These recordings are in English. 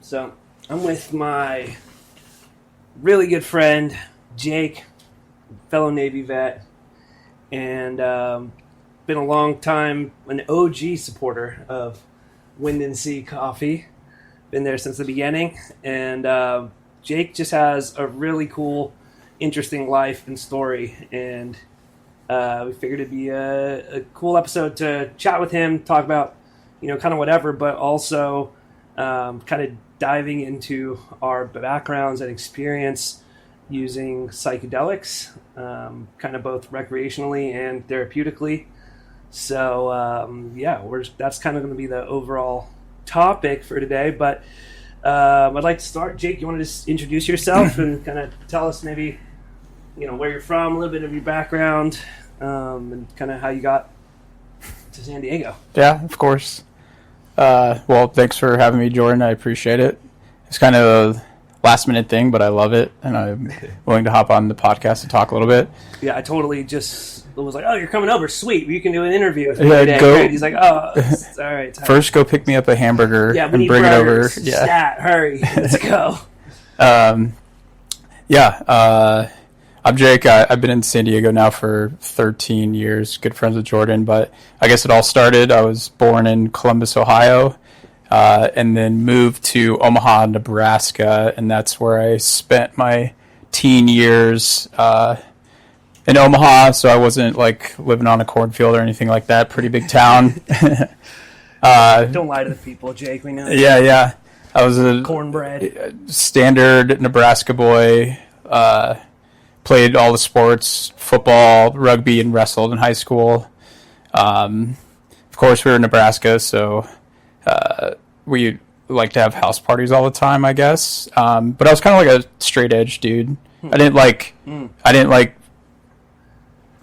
So I'm with my really good friend, Jake, fellow Navy vet, and been a long time, an OG supporter of Wind and Sea Coffee. Been there since the beginning, and Jake just has a really cool, interesting life and story, and we figured it'd be a cool episode to chat with him, talk about, kind of whatever, but also kind of diving into our backgrounds and experience using psychedelics, kind of both recreationally and therapeutically. So, that's kind of going to be the overall topic for today, but I'd like to start. Jake, you want to just introduce yourself and kind of tell us maybe, where you're from, a little bit of your background, and kind of how you got to San Diego. Yeah, of course. Well, thanks for having me, Jordan. I appreciate it. It's kind of a last-minute thing, but I love it, and I'm willing to hop on the podcast and talk a little bit. Yeah, I totally just was like, oh, you're coming over. Sweet. You can do an interview with me Yeah, today. go. Great. He's like, oh, all right. First, go pick me up a hamburger and bring it over. Yeah. Stat, hurry. Let's go. I'm Jake. I've been in San Diego now for 13 years. Good friends with Jordan, but I guess it all started. I was born in Columbus, Ohio, and then moved to Omaha, Nebraska, and that's where I spent my teen years in Omaha. So I wasn't like living on a cornfield or anything like that. Pretty big town. Don't lie to the people, Jake. We know. Yeah. I was a cornbread, standard Nebraska boy. Played all the sports, football, rugby, and wrestled in high school. Of course, we were in Nebraska, so we like to have house parties all the time, I guess. But I was kind of like a straight edge dude. I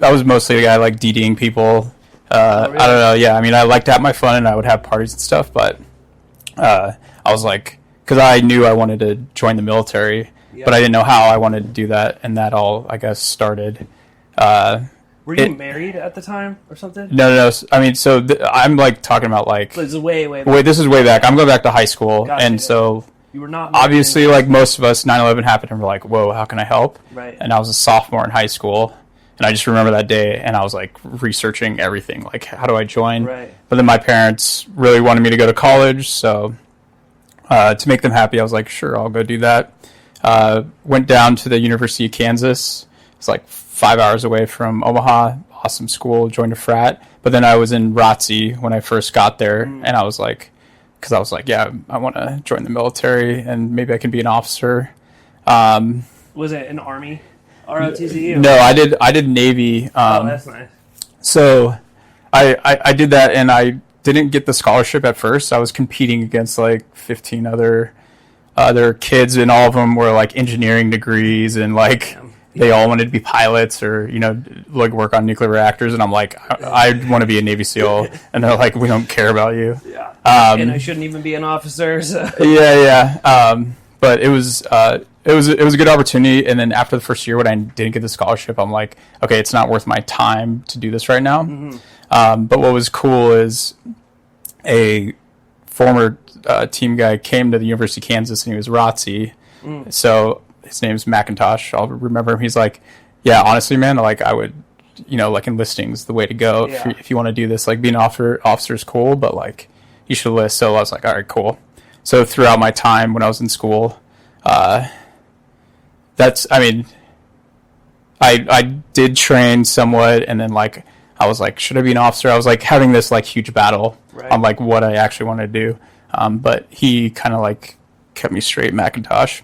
was mostly the guy like DDing people. Really? I don't know. Yeah, I mean, I liked to have my fun and I would have parties and stuff, but I was like, because I knew I wanted to join the military. Yep. But I didn't know how I wanted to do that, and that all, I guess, started. Were you married at the time or something? No. I mean, so I'm like talking about like. This is way back. Wait, this is way back. I'm going back to high school, Gotcha, and so you were not obviously like most of us. 9/11 happened, and we're like, "Whoa, how can I help?" Right. And I was a sophomore in high school, and I just remember that day, and I was like researching everything, like how do I join? Right. But then my parents really wanted me to go to college, so to make them happy, I was like, "Sure, I'll go do that." Went down to the University of Kansas. It's like 5 hours away from Omaha. Awesome school. Joined a frat. But then I was in ROTC when I first got there, and I was like, yeah, I want to join the military, and maybe I can be an officer. Was it an Army ROTC? No, I did Navy. Oh, that's nice. So I did that, and I didn't get the scholarship at first. I was competing against like 15 other kids, and all of them were like engineering degrees, and like they all wanted to be pilots or like work on nuclear reactors, and I'm like, I want to be a Navy SEAL, and they're like, we don't care about you. Yeah. And I shouldn't even be an officer. So. Yeah. But it was a good opportunity, and then after the first year when I didn't get the scholarship, I'm like, okay, it's not worth my time to do this right now. Mm-hmm. But what was cool is a former team guy came to the University of Kansas, and he was ROTC. So his name's McIntosh. I'll remember him. He's like, yeah, honestly, man, like I would, like enlisting's the way to go. Yeah. If you want to do this, like being an officer is cool, but like you should enlist. So I was like, all right, cool. So throughout my time when I was in school, I did train somewhat, and then like I was like, should I be an officer? I was like having this like huge battle on like what I actually want to do. But he kind of like kept me straight, McIntosh.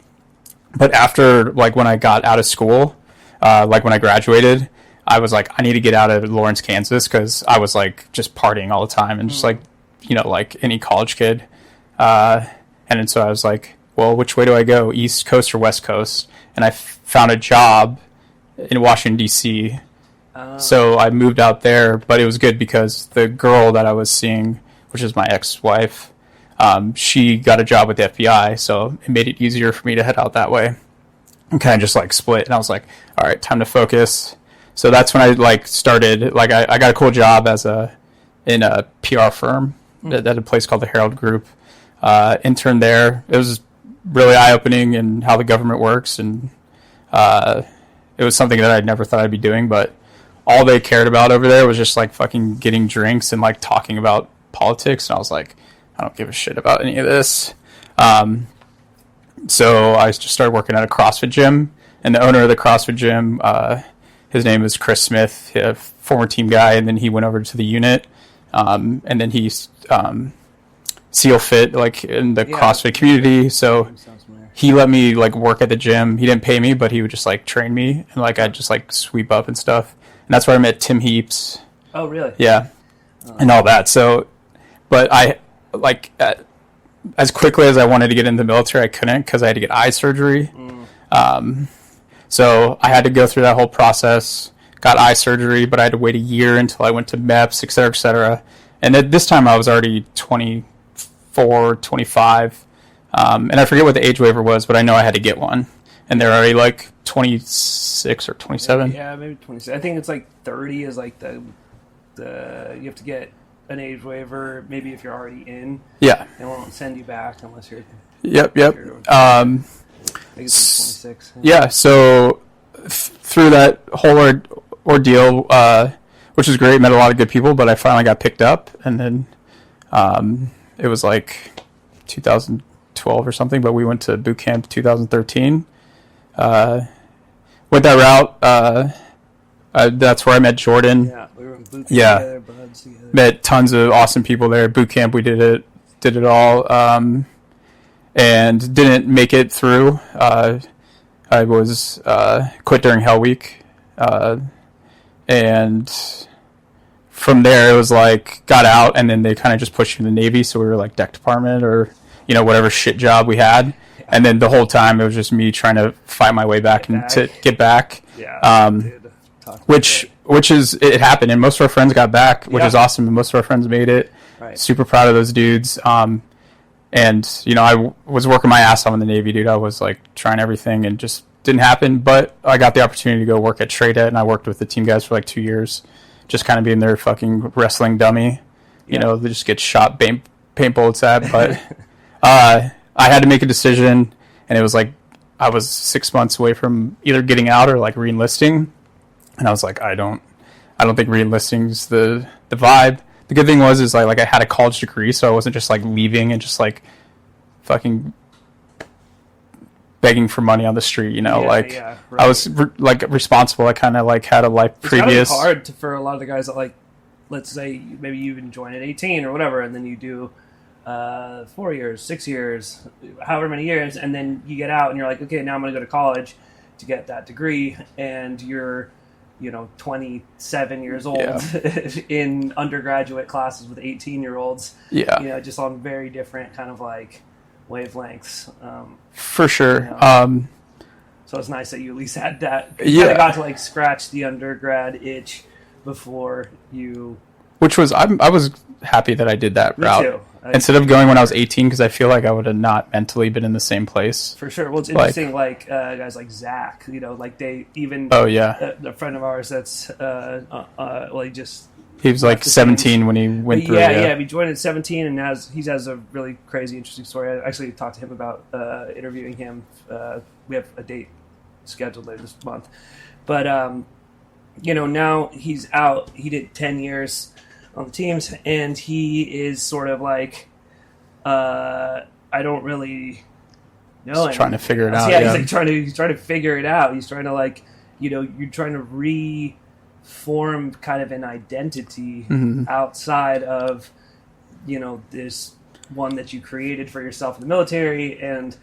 But after like when I got out of school, like when I graduated, I was like, I need to get out of Lawrence, Kansas, because I was like just partying all the time and just like, like any college kid. And then so I was like, well, which way do I go? East Coast or West Coast? And I found a job in Washington, D.C. So I moved out there, but it was good because the girl that I was seeing, which is my ex-wife, she got a job with the FBI, so it made it easier for me to head out that way. And kind of just like split, and I was like, all right, time to focus. So that's when I like started, like I got a cool job in a PR firm at a place called the Herald Group. Interned there. It was really eye-opening in how the government works, and it was something that I never thought I'd be doing, but all they cared about over there was just like fucking getting drinks and like talking about politics, and I was like, I don't give a shit about any of this. So I just started working at a CrossFit gym, and the owner of the CrossFit gym, his name is Chris Smith, a former team guy, and then he went over to the unit, and then he's SEAL Fit, like in the CrossFit community. So he let me like work at the gym. He didn't pay me, but he would just like train me, and like I'd just like sweep up and stuff. And that's where I met Tim Heaps. Oh, really? Yeah, and all that. So, but I like as quickly as I wanted to get into the military, I couldn't because I had to get eye surgery. So I had to go through that whole process. Got eye surgery, but I had to wait a year until I went to MEPS, et cetera, et cetera. And at this time, I was already 24, 25. And I forget what the age waiver was, but I know I had to get one. And they're already like 26 or 27. Yeah, maybe 26. I think it's like 30 is like the you have to get an age waiver, maybe if you're already in. Yeah. They won't send you back unless you're... Yep. I think it's 26. Yeah, so through that whole ordeal, which was great, met a lot of good people, but I finally got picked up, and then it was like 2012 or something, but we went to boot camp 2013. Went that route. That's where I met Jordan. Yeah, we were in boot camp together, buds together. Met tons of awesome people there. Boot camp, we did it all. And didn't make it through. I was quit during Hell Week, and from there it was like got out, and then they kind of just pushed you in the Navy, so we were like deck department or whatever shit job we had, and then the whole time it was just me trying to fight my way back and to get back. Yeah, which is it happened, and most of our friends got back, which is awesome, and most of our friends made it. Right. Super proud of those dudes. And, I was working my ass off in the Navy, dude. I was, like, trying everything and just didn't happen. But I got the opportunity to go work at TradeNet, and I worked with the team guys for, like, 2 years, just kind of being their fucking wrestling dummy. They just get shot paint bullets at. But I had to make a decision, and it was, like, I was 6 months away from either getting out or, like, re-enlisting. And I was like, I don't think re-enlisting's the vibe. The good thing was I had a college degree, so I wasn't just like leaving and just like fucking begging for money on the street, Right. I was like responsible. I kind of like had a life previous. It's hard for a lot of the guys that like, let's say maybe you even join at 18 or whatever, and then you do 4 years, 6 years, however many years, and then you get out and you're like, okay, now I'm going to go to college to get that degree, and you're 27 years old in undergraduate classes with 18-year-olds. Yeah. Just on very different kind of like wavelengths. For sure. So it's nice that you at least had that. You kind of got to like scratch the undergrad itch before you. Which was, I was happy that I did that route. Me too. Instead of going when I was 18, because I feel like I would have not mentally been in the same place. For sure. Well, it's interesting, like guys like Zach, like they even... Oh, yeah. A friend of ours that's, he was like 17 when he went through. Yeah, he joined at 17, and he has a really crazy, interesting story. I actually talked to him about interviewing him. We have a date scheduled later this month. But, now he's out. He did 10 years on the teams, and he is sort of like, I don't really know. He's trying to figure it out. Yeah, he's trying to figure it out. He's trying to like, you're trying to reform kind of an identity outside of, this one that you created for yourself in the military. And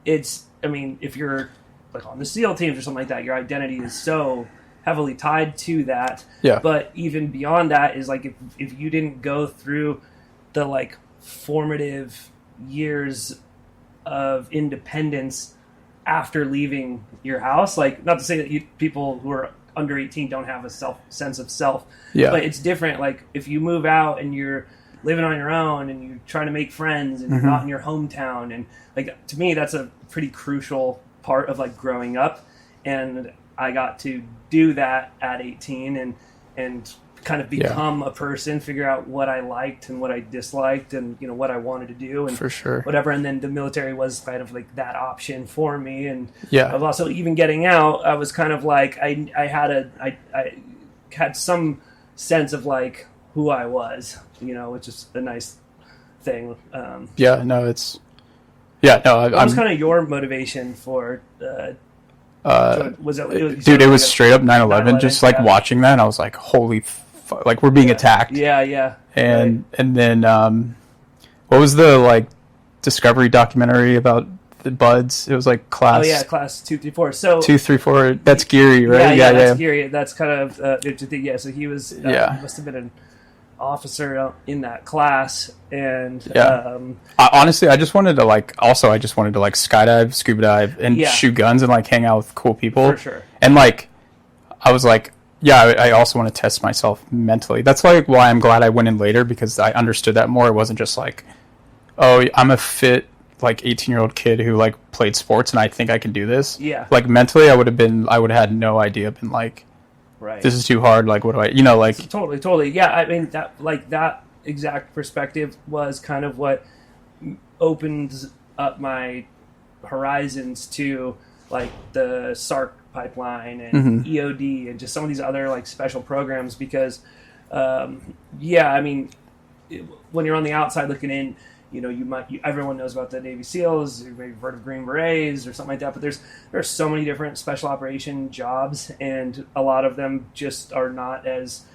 if you're like on the SEAL teams or something like that, your identity is so heavily tied to that. Yeah. But even beyond that is like if you didn't go through the like formative years of independence after leaving your house, like not to say that people who are under 18 don't have a sense of self, but it's different. Like if you move out and you're living on your own and you're trying to make friends and you're not in your hometown, and like to me that's a pretty crucial part of like growing up, and I got to do that at 18 and kind of become a person, figure out what I liked and what I disliked, and what I wanted to do, and for sure, whatever. And then the military was kind of like that option for me. And yeah, also even getting out, I was kind of like I had some sense of like who I was, which is a nice thing. I'm kind of your motivation for. It was straight up 9/11. Just like watching that, I was like, "Holy, like we're being attacked." Yeah. And then, what was the like Discovery documentary about the buds? It was like class. Oh yeah, class 2, 3, 4. So 2, 3, 4. That's Geary, right? Yeah, that's Geary. That's kind of So he was. He must have been an officer in that class, and honestly, I just wanted to skydive, scuba dive, and shoot guns and like hang out with cool people for sure. And like I was like, I also want to test myself mentally. That's like why I'm glad I went in later, because I understood that more. It wasn't just like, oh, I'm a fit like 18-year-old kid who like played sports and I think I can do this. Like mentally, I would have had no idea, been like, right, this is too hard, like what do I like totally. Yeah, I mean that exact perspective was kind of what opens up my horizons to like the SARC pipeline and EOD and just some of these other like special programs, because I mean when you're on the outside looking in, everyone knows about the Navy SEALs, you may have heard of Green Berets or something like that, but there's so many different special operation jobs, and a lot of them just are not as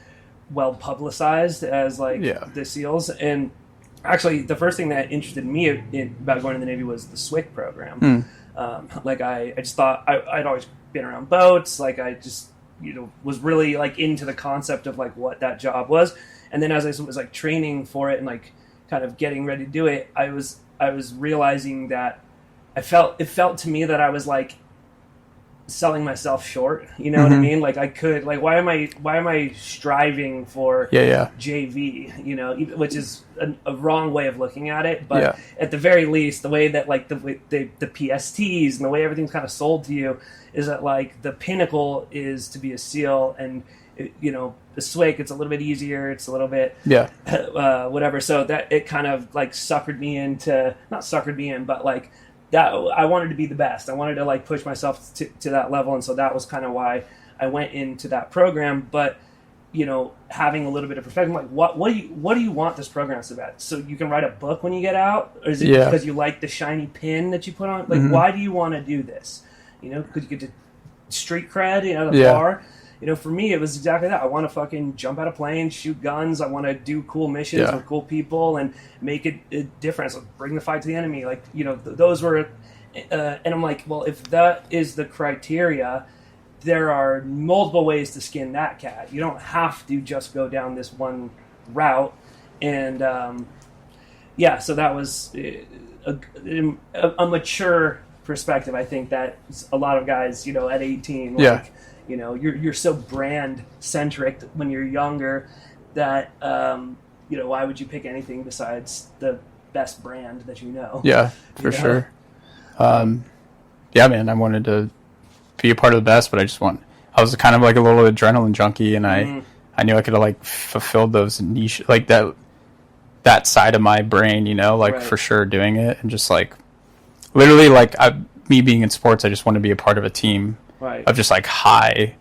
well publicized as like the SEALs. And actually, the first thing that interested me about going to the Navy was the SWIC program. Like I just thought I'd always been around boats, like I just was really like into the concept of like what that job was. And then as I was like training for it and like kind of getting ready to do it, I was realizing that it felt to me that I was like selling myself short. You know what I mean? Like I could, like, why am I striving for JV? Which is a wrong way of looking at it. But at the very least, the way that like the PSTs and the way everything's kind of sold to you is that like the pinnacle is to be a SEAL, and the SWIC, it's a little bit easier, it's a little bit whatever. So that it kind of like not suckered me in, but like that I wanted to be the best. I wanted to like push myself to that level, and so that was kind of why I went into that program. But having a little bit of perspective, like what do you want this program to be about? So you can write a book when you get out, or is it because you like the shiny pin that you put on? Like why do you want to do this? Because you get to street cred, the bar. For me, it was exactly that. I want to fucking jump out of planes, shoot guns. I want to do cool missions with cool people and make a difference. Like, bring the fight to the enemy. Like, those were... and I'm like, well, if that is the criteria, there are multiple ways to skin that cat. You don't have to just go down this one route. And, so that was a mature perspective. I think that a lot of guys, at 18, like... you're so brand centric when you're younger that why would you pick anything besides the best brand that you know? Yeah, for sure. Man, I wanted to be a part of the best, but I was kind of like a little adrenaline junkie, and I knew I could have like fulfilled those niche, like that side of my brain, for sure doing it, and just like literally like me being in sports, I just want to be a part of a team. Right. Of just like high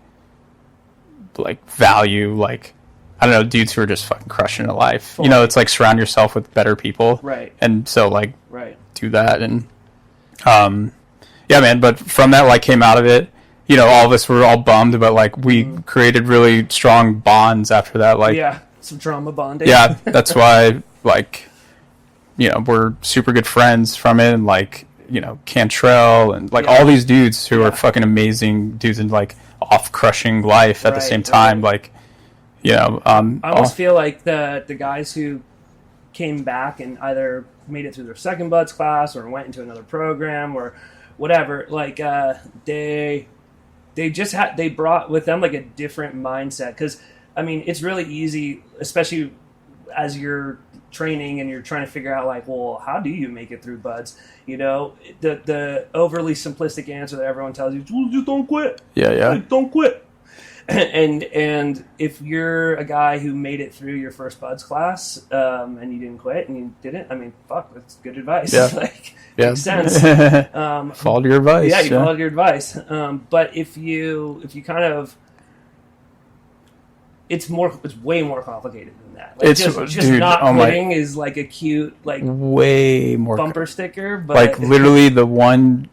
like value, like I don't know, dudes who are just fucking crushing it life. It's like surround yourself with better people. Right. And so like do that, and man, but from that like came out of it, all of us were all bummed, but like we created really strong bonds after that, like some drama bonding. Yeah, that's why like we're super good friends from it, and like Cantrell and like all these dudes who are fucking amazing dudes and like off crushing life at the same time. Like, I almost feel like the guys who came back and either made it through their second buds class or went into another program or whatever, like they brought with them like a different mindset. Because I mean, it's really easy, especially as you're training and you're trying to figure out like, well, how do you make it through buds? The overly simplistic answer that everyone tells you, well, just don't quit. Don't quit. and if you're a guy who made it through your first buds class, and you didn't quit and you didn't, I mean, fuck, that's good advice. Yeah. Like, Yeah. makes sense. Followed your advice. Yeah, you followed your advice. But if you kind of, it's way more complicated than that. Like, It's just dude, not quitting is like a cute, like, way more bumper sticker, but like literally the one,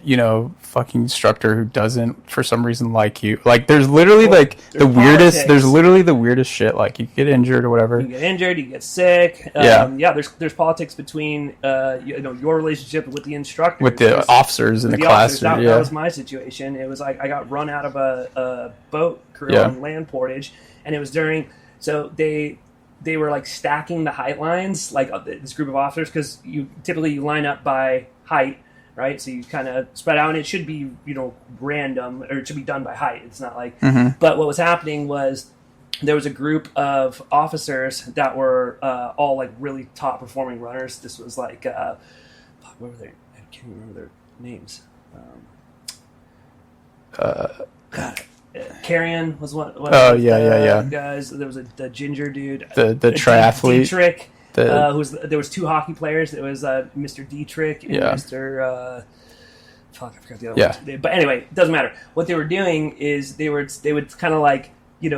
you know, fucking instructor who doesn't for some reason like you. Like there's literally like the weirdest politics. there's literally the weirdest shit. Like you get injured or whatever. You get injured, you get sick. There's politics between your relationship with the instructor, With the officers in the class. That was my situation. It was like I got run out of a boat crew on land portage, and it was during, so they were like stacking the height lines, like this group of officers, because you typically line up by height, right? So you kind of spread out, and it should be, random, or it should be done by height. It's not like, but what was happening was there was a group of officers that were all like really top performing runners. This was like, what were they? I can't remember their names. Carrion was one. Guys. There was the ginger dude, the triathlete, Dietrich. There was two hockey players. It was Mr. Dietrich and Mr. I forgot the other one. But anyway, it doesn't matter. What they were doing is they would kind of like,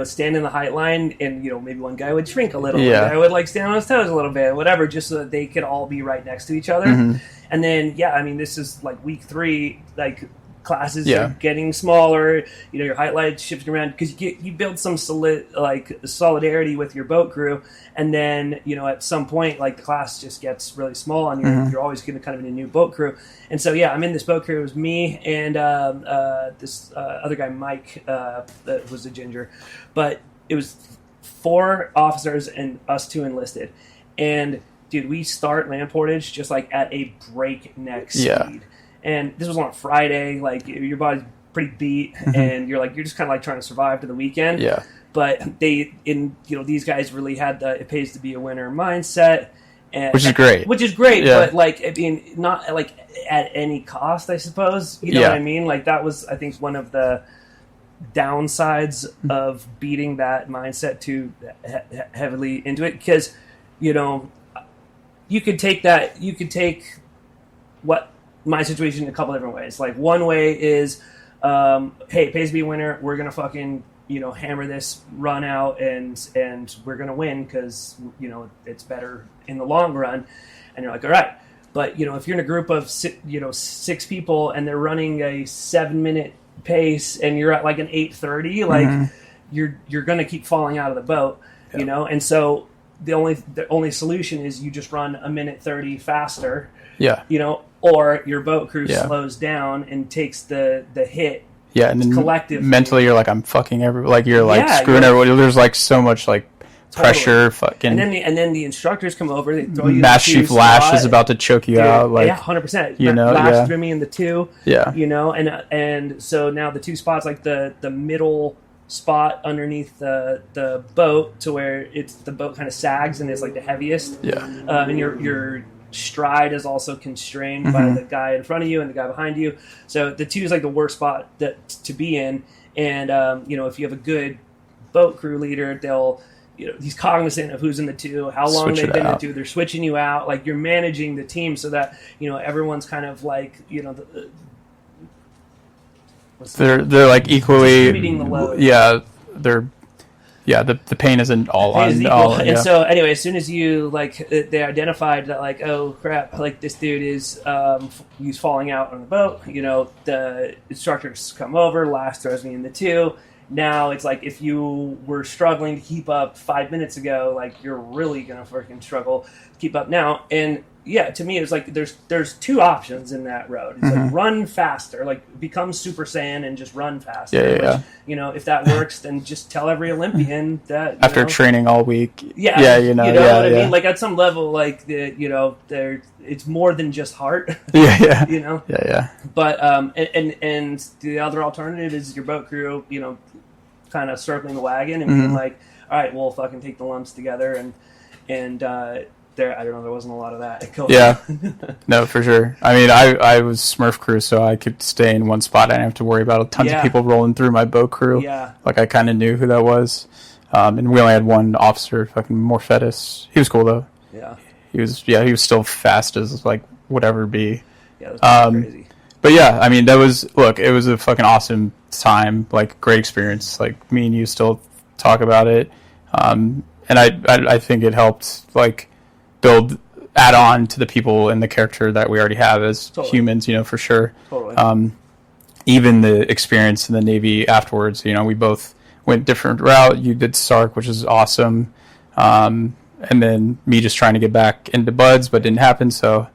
stand in the height line, and maybe one guy would shrink a little, one guy would like stand on his toes a little bit, whatever, just so that they could all be right next to each other. And then this is like week 3, like classes are getting smaller, your height line shifting around, because you build some solidarity with your boat crew, and then at some point, like, the class just gets really small, and you're always going to kind of in a new boat crew. And so I'm in this boat crew. It was me and this other guy, Mike, that was a ginger, but it was 4 officers and us 2 enlisted. And dude, we start land portage just like at a breakneck speed. And this was on a Friday, like your body's pretty beat, and you're just kind of like trying to survive to the weekend. Yeah. But these guys really had the "it pays to be a winner" mindset, which is great. But like, I mean, not like at any cost, I suppose. You know what I mean? Like, that was, I think, one of the downsides of beating that mindset too heavily into it, because you could take what my situation in a couple different ways. Like, one way is, hey, it pays to be a winner. We're gonna fucking hammer this run out, and we're gonna win because it's better in the long run. And you're like, all right. But if you're in a group of 6 people and they're running a 7-minute pace and you're at like an 8:30, like you're gonna keep falling out of the boat, And so the only solution is you just run a minute 30 faster. Yeah. Or your boat crew slows down and takes the hit. Yeah, and then collectively, mentally you're like, I'm fucking everybody. Like, you're like screwing everybody. There's like so much like pressure, fucking. And then the instructors come over. They throw you. Mass Chief Lash is about to choke you out. Like, 100%. Lash threw me in the 2. Yeah. And so now the 2 spots, like the middle spot underneath the boat, to where the boat kind of sags and is like the heaviest. Yeah. And your stride is also constrained by the guy in front of you and the guy behind you. So the 2 is like the worst spot to be in. And if you have a good boat crew leader, they'll he's cognizant of who's in the 2, how long they've been in the 2. They're switching you out. Like, you're managing the team so that everyone's kind of like they're like equally distributing the load. The pain isn't all on. And so anyway, as soon as you they identified that, like, oh crap, like, this dude is he's falling out on the boat. The instructors come over. Lash throws me in the 2. Now it's like, if you were struggling to keep up 5 minutes ago, like, you're really gonna freaking struggle to keep up now. And to me, it's like there's 2 options in that road. It's like, run faster, like, become Super Saiyan and just run faster. If that works, then just tell every Olympian that after training all week. What I mean? Like, at some level, like, it's more than just heart. But and the other alternative is your boat crew, kind of circling the wagon and being like, all right, we'll fucking take the lumps together and I don't know, there wasn't a lot of that. Yeah, no, for sure. I mean, I was Smurf crew, so I could stay in one spot. I didn't have to worry about tons of people rolling through my boat crew. Yeah. Like, I kind of knew who that was. And we only had one officer, fucking Morfetus. He was cool, though. Yeah. He was still fast as, like, whatever be. Yeah, that was crazy. But yeah, I mean, it was a fucking awesome time, like, great experience. Like, me and you still talk about it. And I think it helped, like, add on to the people and the character that we already have as humans, for sure. Totally. Even the experience in the Navy afterwards, we both went different route. You did SARC, which is awesome. And then me just trying to get back into buds, but didn't happen. So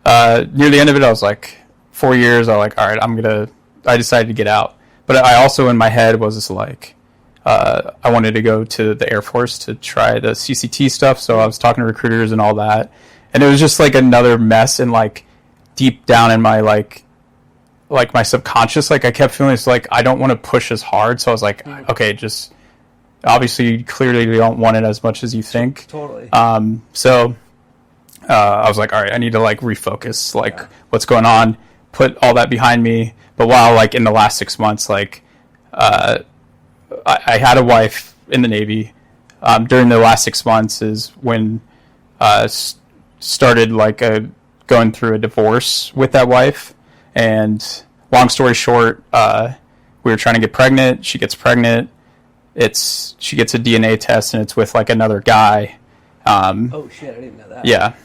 near the end of it, I was like, 4 years, I was like, all right, I decided to get out. But I also, in my head, was just like, I wanted to go to the Air Force to try the CCT stuff. So I was talking to recruiters and all that. And it was just like another mess. And like deep down in my like my subconscious, like I kept feeling it's like, I don't want to push as hard. So I was like, okay, just obviously clearly you don't want it as much as you think. Totally. So I was like, all right, I need to like refocus, like what's going on, put all that behind me. But while like in the last 6 months, like, I had a wife in the Navy. During the last 6 months is when started like going through a divorce with that wife. And long story short, we were trying to get pregnant. She gets pregnant. She gets a DNA test, and it's with like another guy. Oh shit! I didn't know that. Yeah.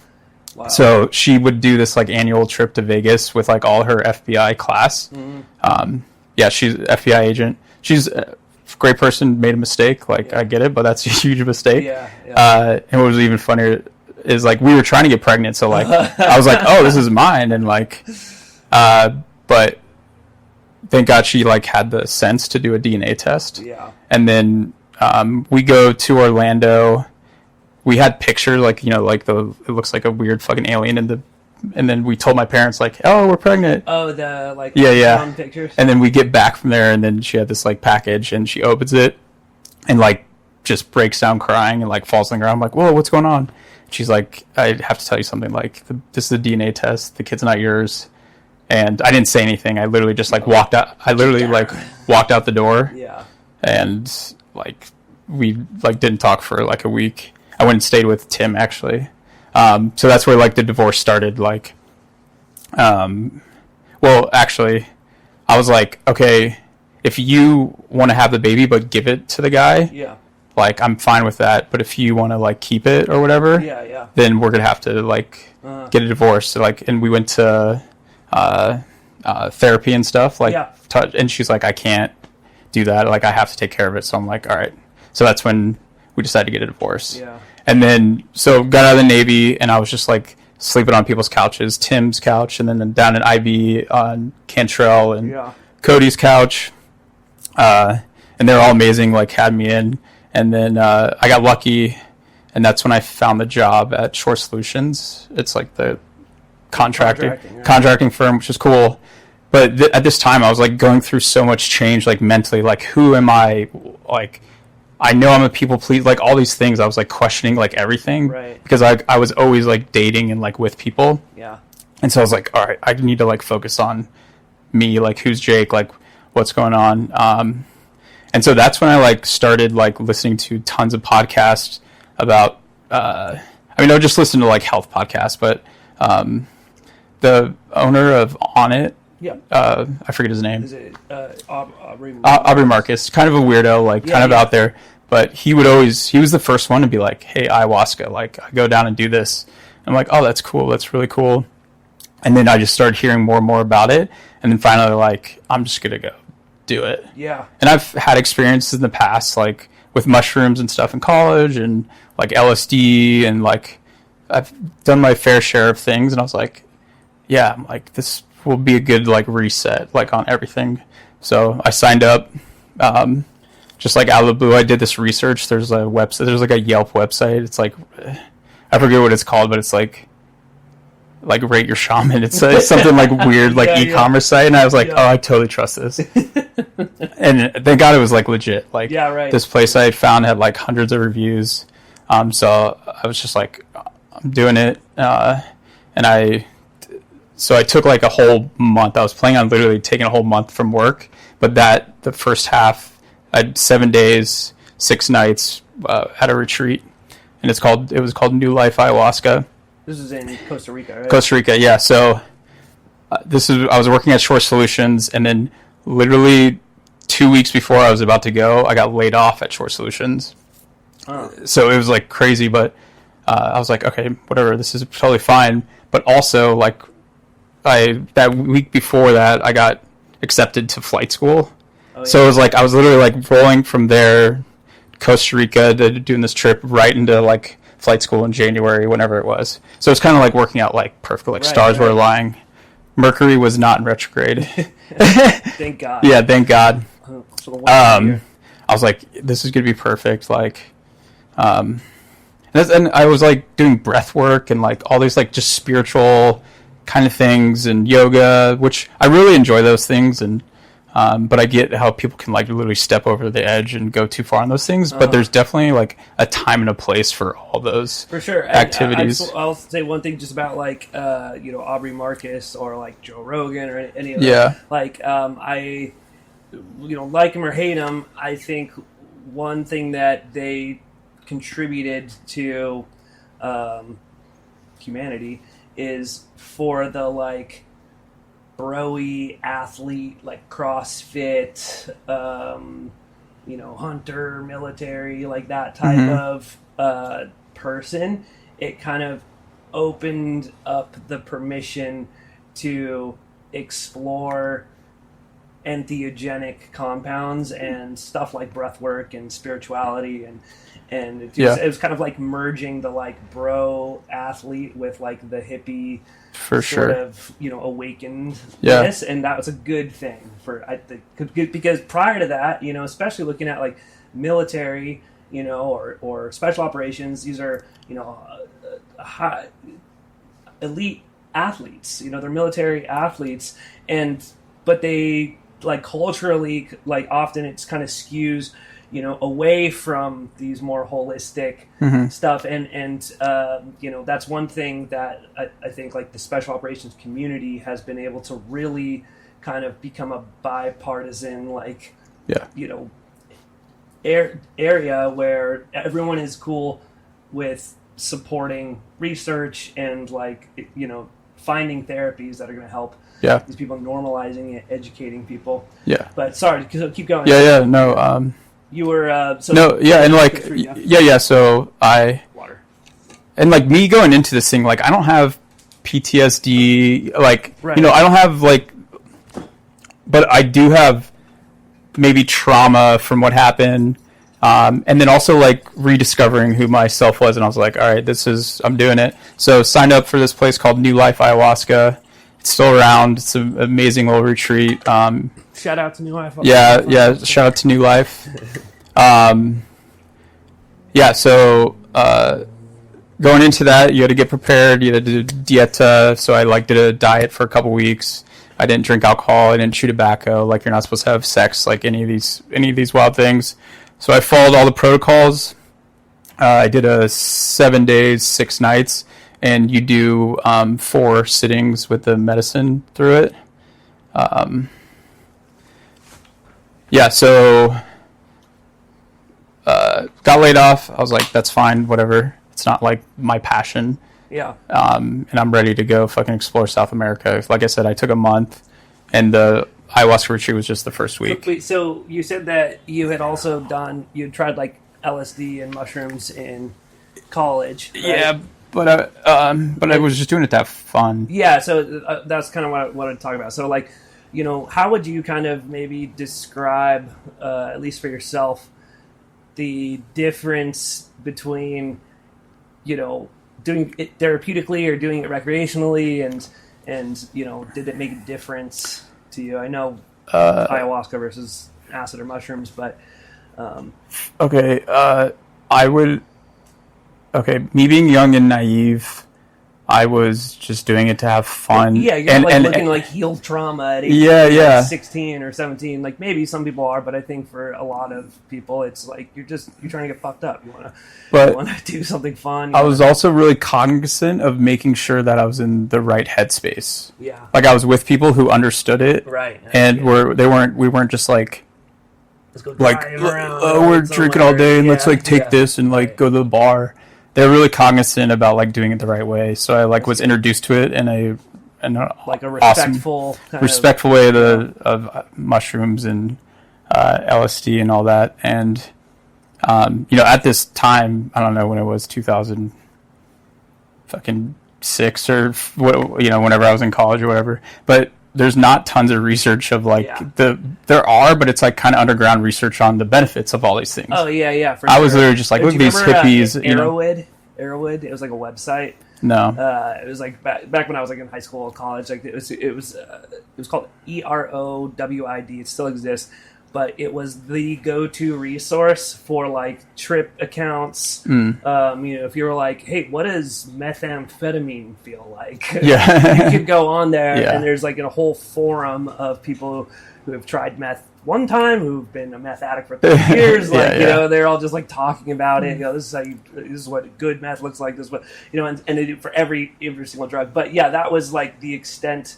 Wow. So she would do this like annual trip to Vegas with like all her FBI class. Mm-hmm. Yeah, she's an FBI agent. She's a great person, made a mistake. Like, I get it, but that's a huge mistake. Yeah. And what was even funnier is like we were trying to get pregnant, so like I was like, oh, this is mine, and like, but thank God she like had the sense to do a DNA test. Yeah. And then we go to Orlando. We had pictures, like, like it looks like a weird fucking alien and then we told my parents, like, oh, we're pregnant. Oh, the, like, yeah. pictures? And then we get back from there, and then she had this, like, package, and she opens it and, like, just breaks down crying and, like, falls on the ground. I'm like, whoa, what's going on? She's like, I have to tell you something. Like, this is a DNA test. The kid's not yours. And I didn't say anything. I literally just, like, walked out. I literally, like, walked out the door. Yeah. And, like, we, like, didn't talk for, like, a week. I went and stayed with Tim, actually. So that's where, like, the divorce started. Like, well, actually, I was like, okay, if you want to have the baby but give it to the guy, like, I'm fine with that. But if you want to, like, keep it or whatever, then we're going to have to, like, get a divorce. So, like, and we went to therapy and stuff. Like, and she's like, I can't do that. Like, I have to take care of it. So I'm like, all right. So that's when we decided to get a divorce. Yeah. And then, so got out of the Navy, and I was just, like, sleeping on people's couches, Tim's couch, and then down at IB on Cantrell and Cody's couch. And they're all amazing, like, had me in. And then I got lucky, and that's when I found the job at Shore Solutions. It's, like, the contracting firm, which is cool. But at this time, I was, like, going through so much change, like, mentally. Like, who am I? Like, I know I'm a people pleaser, like all these things. I was like questioning like everything, right? Because I was always like dating and like with people, yeah. And so I was like, all right, I need to like focus on me, like who's Jake, like what's going on. And so that's when I like started like listening to tons of podcasts about. I mean, I would just listen to like health podcasts, but the owner of On It. Yeah. I forget his name. Is it Aubrey Marcus? Aubrey Marcus, kind of a weirdo, like kind of out there. But he was the first one to be like, hey, ayahuasca, like I go down and do this. I'm like, oh, that's cool. That's really cool. And then I just started hearing more and more about it. And then finally, like, I'm just going to go do it. Yeah. And I've had experiences in the past, like with mushrooms and stuff in college and like LSD and like I've done my fair share of things. And I was like, yeah, I'm like, this will be a good like reset like on everything. So I signed up just like out of the blue. I did this research. There's a website, there's like a Yelp website. It's like I forget what it's called, but it's like Rate Your Shaman. It's something like weird like e-commerce site, and I was like, oh, I totally trust this. And thank God it was like legit. Like this place I found had like hundreds of reviews. So I was just like, I'm doing it, and I took like a whole month. I was planning on literally taking a whole month from work, but the first half, I had 7 days, 6 nights at a retreat, and it was called New Life Ayahuasca. This is in Costa Rica, right? Costa Rica, yeah. So I was working at Shore Solutions, and then literally 2 weeks before I was about to go, I got laid off at Shore Solutions. Oh. So it was like crazy, but I was like, okay, whatever, this is totally fine. But also, like, that week before that, I got accepted to flight school. Oh, yeah. So it was like I was literally like rolling from there, Costa Rica, to doing this trip right into like flight school in January, whenever it was. So it's kind of like working out like perfect, like stars were aligning. Mercury was not in retrograde. Thank God. Yeah, thank God. I was like, this is gonna be perfect. Like, and I was like doing breath work and like all these like just spiritual kind of things and yoga, which I really enjoy those things. And but I get how people can like literally step over the edge and go too far on those things. But there's definitely like a time and a place for all those for sure activities. I'll say one thing just about like Aubrey Marcus or like Joe Rogan or any of that. Like I like him or hate him, I think one thing that they contributed to humanity is for the like bro-y athlete, like CrossFit, hunter, military, like that type of person. It kind of opened up the permission to explore entheogenic compounds and stuff like breath work and spirituality and it was kind of like merging the like bro athlete with like the hippie for sort of awakened this, and that was a good thing I think, because prior to that, especially looking at like military, or special operations, these are high, elite athletes, they're military athletes, but they like culturally, like often it's kind of skews away from these more holistic stuff, and that's one thing that I think like the special operations community has been able to really kind of become a bipartisan area where everyone is cool with supporting research and like finding therapies that are going to help these people, normalizing it, educating people. Yeah. But sorry, keep going. No. You were so water. And like me going into this thing, like I don't have PTSD, like I don't have like, but I do have maybe trauma from what happened, and then also like rediscovering who myself was, and I was like, all right, I'm doing it. So signed up for this place called New Life Ayahuasca. It's still around. It's an amazing little retreat. Shout out to New Life. Shout out to New Life. So going into that, you had to get prepared. You had to do dieta. So I did a diet for a couple weeks. I didn't drink alcohol. I didn't chew tobacco. Like, you're not supposed to have sex, like any of these wild things. So I followed all the protocols. I did a 7 days, 6 nights, and you do 4 sittings with the medicine through it. So got laid off. I was like, that's fine, whatever. It's not like my passion. Yeah. And I'm ready to go fucking explore South America. Like I said, I took a month, and the ayahuasca retreat was just the first week. So you said that you had also you tried like LSD and mushrooms in college, right? Yeah, but I was just doing it that fun. Yeah, so that's kind of what I wanted to talk about. So like, how would you kind of maybe describe, at least for yourself, the difference between, doing it therapeutically or doing it recreationally, and did it make a difference to you? I know ayahuasca versus acid or mushrooms, but me being young and naive, I was just doing it to have fun. Yeah, you're not looking to heal trauma at 18, 16 or 17. Like maybe some people are, but I think for a lot of people, it's like you're trying to get fucked up. You want to do something fun. I was also really cognizant of making sure that I was in the right headspace. Yeah, like I was with people who understood it, right? And we weren't just like. Let's go drive around. We're drinking all day and let's take this and go to the bar. They're really cognizant about like doing it the right way. So I was introduced to it in a respectful awesome, way of mushrooms and LSD and all that. And at this time, I don't know when it was, 2006 or whenever I was in college or whatever, but there's not tons of research of there are, but it's like kind of underground research on the benefits of all these things. Oh yeah, for I was literally just like, look at these hippies. Arrowwood, it was like a website. No, it was like back when I was like in high school, college. Like it was called EROWID. It still exists, but it was the go-to resource for like trip accounts. If you were like, hey, what does methamphetamine feel like? Yeah, you could go on there, and there's like a whole forum of people who have tried meth one time, who've been a meth addict for 30 years. They're all just like talking about it. This is what good meth looks like. This is what and they do for every single drug. But yeah, that was like the extent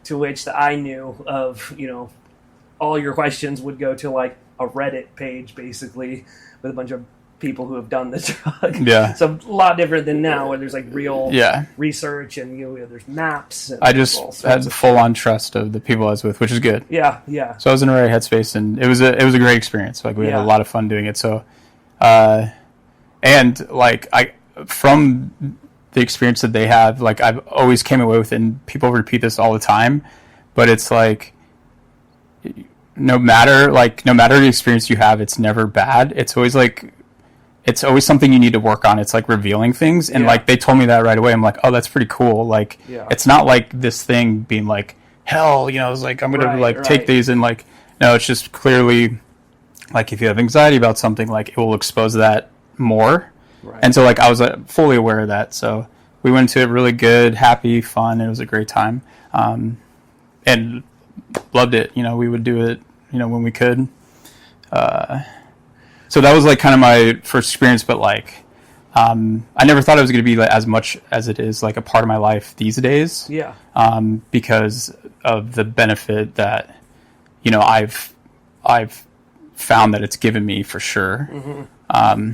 to which that I knew of. All your questions would go to like a Reddit page, basically, with a bunch of people who have done the drug. Yeah. So a lot different than now, where there's like real research and there's maps. And I just had the full on trust of the people I was with, which is good. Yeah. So I was in the right headspace, and it was a great experience. Like we had a lot of fun doing it. So, and like from the experience that they have, like I've always came away with, and people repeat this all the time, but it's like, no matter the experience you have, it's never bad. It's always something you need to work on. It's like revealing things. And like they told me that right away. I'm like, oh, that's pretty cool. Like it's not like this thing being like, hell, it's like, I'm going to take these and like, no, it's just clearly like if you have anxiety about something, like it will expose that more. Right. And so like I was fully aware of that. So we went to it really good, happy, fun. It was a great time. And loved it. We would do it, when we could. So that was like kind of my first experience, but like, I never thought it was going to be like, as much as it is like a part of my life these days. Yeah. Because of the benefit that, I've found that it's given me for sure. Mm-hmm.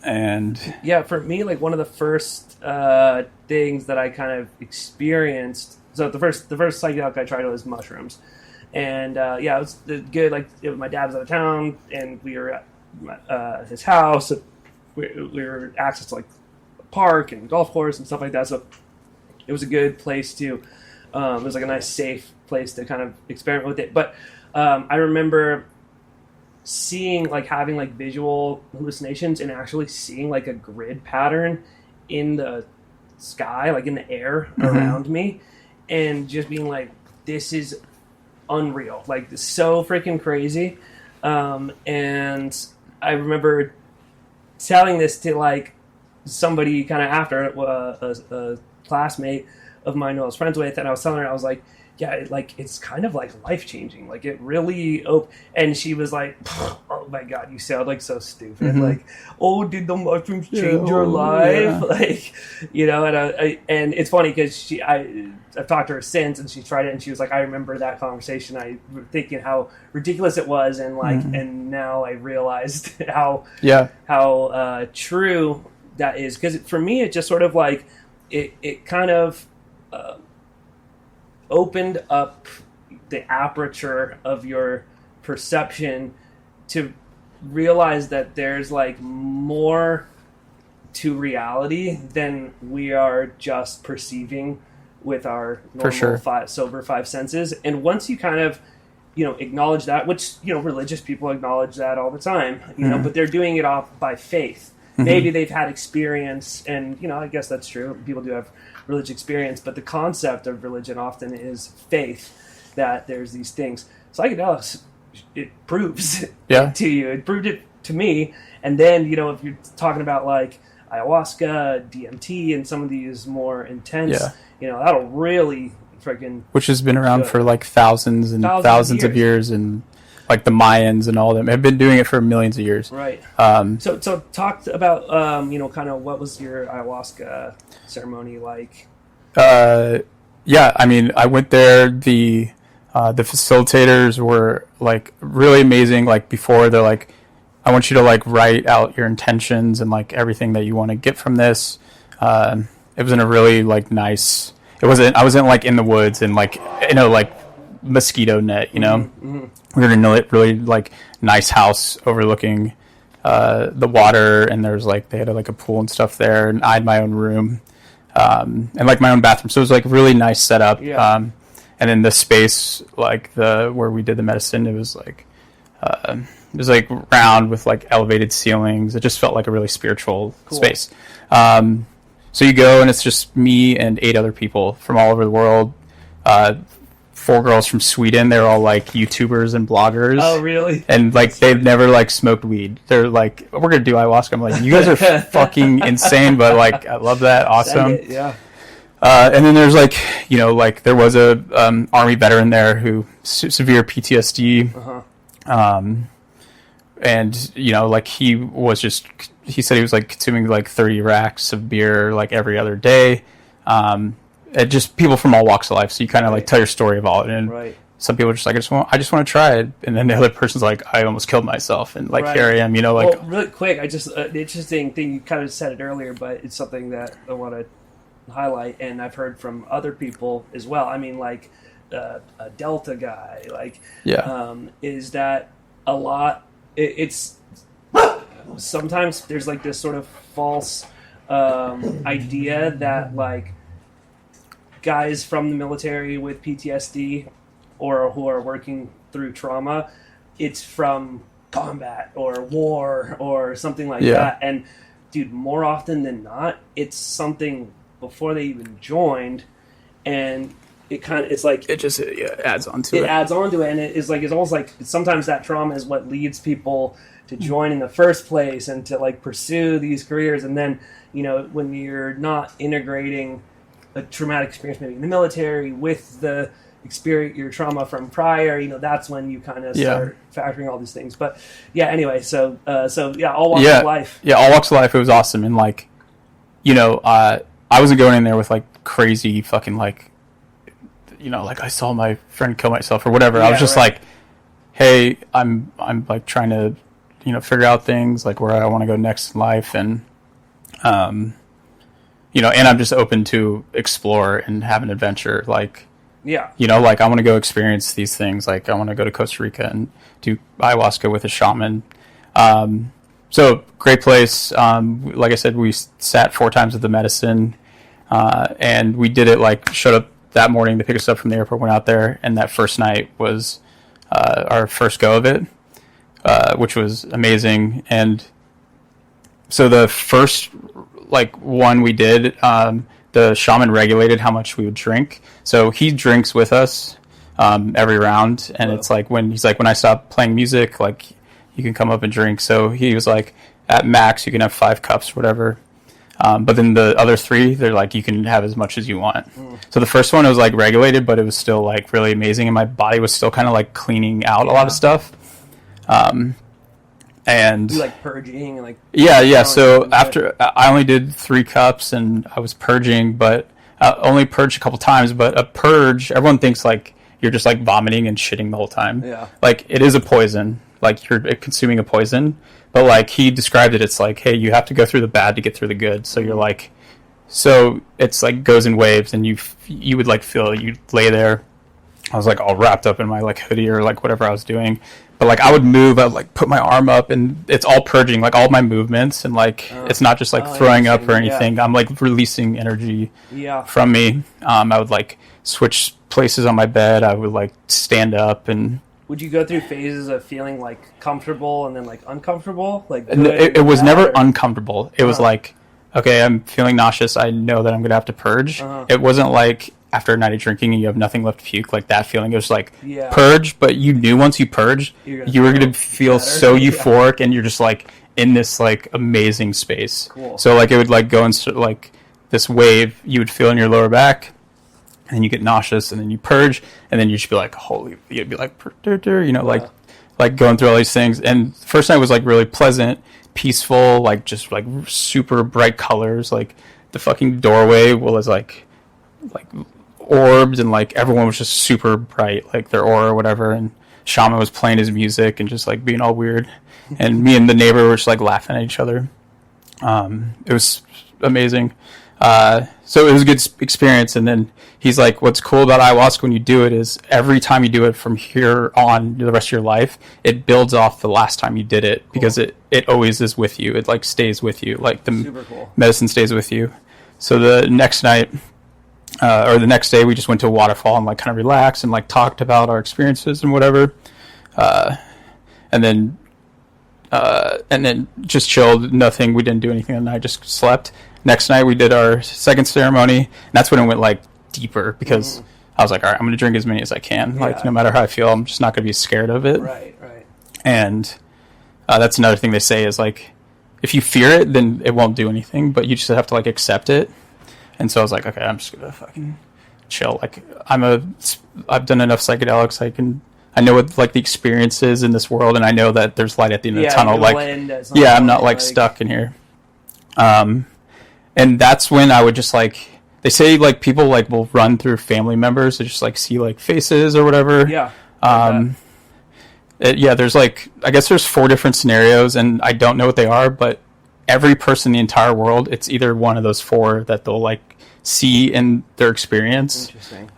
And yeah, for me, like one of the first things that I kind of experienced. So the first psychedelic I tried was mushrooms, and it was good. Like my dad was out of town, and we were at his house. We were access to like a park and golf course and stuff like that. So it was a good place to. It was like a nice, safe place to kind of experiment with it. But I remember having like visual hallucinations and actually seeing like a grid pattern in the sky, like in the air around me. And just being like, this is unreal. Like, this is so freaking crazy. And I remember telling this to, like, somebody kind of after, a classmate of mine who I was friends with, and I was telling her, I was like, yeah, it's kind of like life-changing. Like, it really... And she was like, oh my God, you sound like so stupid. Mm-hmm. Like, oh, did the mushrooms change your life? Yeah. Like, and it's funny because I've talked to her since, and she tried it, and she was like, I remember that conversation. I was thinking how ridiculous it was, and like, and now I realized how true that is. Because for me, it just sort of like, it kind of... opened up the aperture of your perception to realize that there's like more to reality than we are just perceiving with our normal sober five senses. And once you kind of acknowledge that, which religious people acknowledge that all the time, but they're doing it off by faith. Maybe they've had experience, and I guess that's true. People do have religious experience, but the concept of religion often is faith, that there's these things. Psychedelics, it proves it to you. It proved it to me. And then, if you're talking about like ayahuasca, DMT, and some of these more intense, that'll really freaking... Which has been around for like thousands and thousands of years, and like the Mayans and all of them have been doing it for millions of years. Right. So talk about, kind of what was your ayahuasca ceremony like? Yeah, I mean, I went there. The facilitators were like really amazing. Like before, they're like, I want you to like write out your intentions and like everything that you want to get from this. It was in a really like nice. I wasn't like in the woods and like like mosquito net. We were in a really like nice house overlooking the water, and there's like they had like a pool and stuff there, and I had my own room. And like my own bathroom, so it was like really nice setup. Yeah. And in the space, like where we did the medicine, it was like round with like elevated ceilings. It just felt like a really spiritual space. So you go, and it's just me and 8 other people from all over the world. 4 girls from Sweden. They're all like YouTubers and bloggers. Oh, really? And like they've never like smoked weed. They're like, we're gonna do ayahuasca. I'm like, you guys are fucking insane, but like I love that. Awesome. Yeah. And then there's like like there was a army veteran there who severe PTSD. And like he said he was like consuming like 30 racks of beer like every other day. Just people from all walks of life, so you kind of like tell your story of all it, and some people are just like, I just want to try it, and then the other person's like, I almost killed myself, and like here I am, like. Well, really quick, the interesting thing, you kind of said it earlier, but it's something that I want to highlight, and I've heard from other people as well. I mean, like a Delta guy, like is that a lot? It's sometimes there's like this sort of false idea that like guys from the military with PTSD or who are working through trauma, it's from combat or war or something like that. And dude, more often than not, it's something before they even joined, and it's like it just adds on to it. It adds on to it, and it's almost like sometimes that trauma is what leads people to join in the first place and to like pursue these careers. And then when you're not integrating a traumatic experience maybe in the military with the experience, your trauma from prior, that's when you kind of start factoring all these things. But anyway, so all walks of life. Yeah, all walks of life. It was awesome. And like, I wasn't going in there with like crazy fucking like, like I saw my friend kill myself or whatever. I was just like, hey, I'm like trying to, figure out things like where I want to go next in life, and and I'm just open to explore and have an adventure. Like, like I want to go experience these things. Like I want to go to Costa Rica and do ayahuasca with a shaman. So great place. Like I said, we sat 4 times with the medicine, and we did it like showed up that morning to pick us up from the airport, went out there, and that first night was our first go of it, which was amazing. And so the first like one we did, the shaman regulated how much we would drink. So he drinks with us every round, and it's like when I stop playing music, like you can come up and drink. So he was like, at max you can have 5 cups, whatever. But then the other 3, they're like, you can have as much as you want. So the first one was like regulated, but it was still like really amazing, and my body was still kind of like cleaning out a lot of stuff. And you like purging and like so after I only did 3 cups and I was purging, but only purged a couple times. But a purge, everyone thinks like you're just like vomiting and shitting the whole time. Like it is a poison, like you're consuming a poison. But like he described it, it's like, hey, you have to go through the bad to get through the good. So you're like, so it's like goes in waves, and you would like feel, you'd lay there. I was like all wrapped up in my like hoodie or like whatever I was doing. But like I would move, I would like put my arm up, and it's all purging, like all my movements, and like it's not just like throwing up or anything. I'm like releasing energy from me. I would like switch places on my bed. I would like stand up. And would you go through phases of feeling like comfortable and then like uncomfortable? Like it was never uncomfortable. It was like, okay, I'm feeling nauseous. I know that I'm gonna have to purge. It wasn't like after a night of drinking and you have nothing left to puke, like that feeling. It was like Yeah. purge, but you knew once you purged, you were going to feel better. so euphoric, and you're just like in this like amazing space. Cool. So like it would like go into like this wave you would feel in your lower back, and you get nauseous, and then you purge, and then you should be like, holy, you'd be like, you know, like going through all these things. And the first night was like really pleasant, peaceful, like just like super bright colors. Like the fucking doorway was like orbed, and like everyone was just super bright, like their aura or whatever. And Shaman was playing his music and just like being all weird. And me and the neighbor were just like laughing at each other. It was amazing. So it was a good experience. And then he's like, what's cool about ayahuasca when you do it is every time you do it from here on the rest of your life, it builds off the last time you did it, because it always is with you. It like stays with you. Like the medicine stays with you. So the next night, or the next day, we just went to a waterfall and like kind of relaxed and like talked about our experiences and whatever. And then just chilled. Nothing. We didn't do anything that night. Just slept. Next night we did our second ceremony, and that's when it went like deeper, because I was like, all right, I'm going to drink as many as I can. Like no matter how I feel, I'm just not going to be scared of it. Right. And that's another thing they say is like, if you fear it, then it won't do anything, but you just have to like accept it. And so I was like, okay, I'm just going to fucking chill. Like I've done enough psychedelics. I know what like the experience is in this world, and I know that there's light at the end of the tunnel. Like, I'm not like stuck in here. And that's when I would just like, they say like people like will run through family members to just like see like faces or whatever. Yeah. There's like, I guess there's 4 different scenarios, and I don't know what they are, but every person in the entire world, it's either one of those 4 that they'll like see in their experience. Interesting.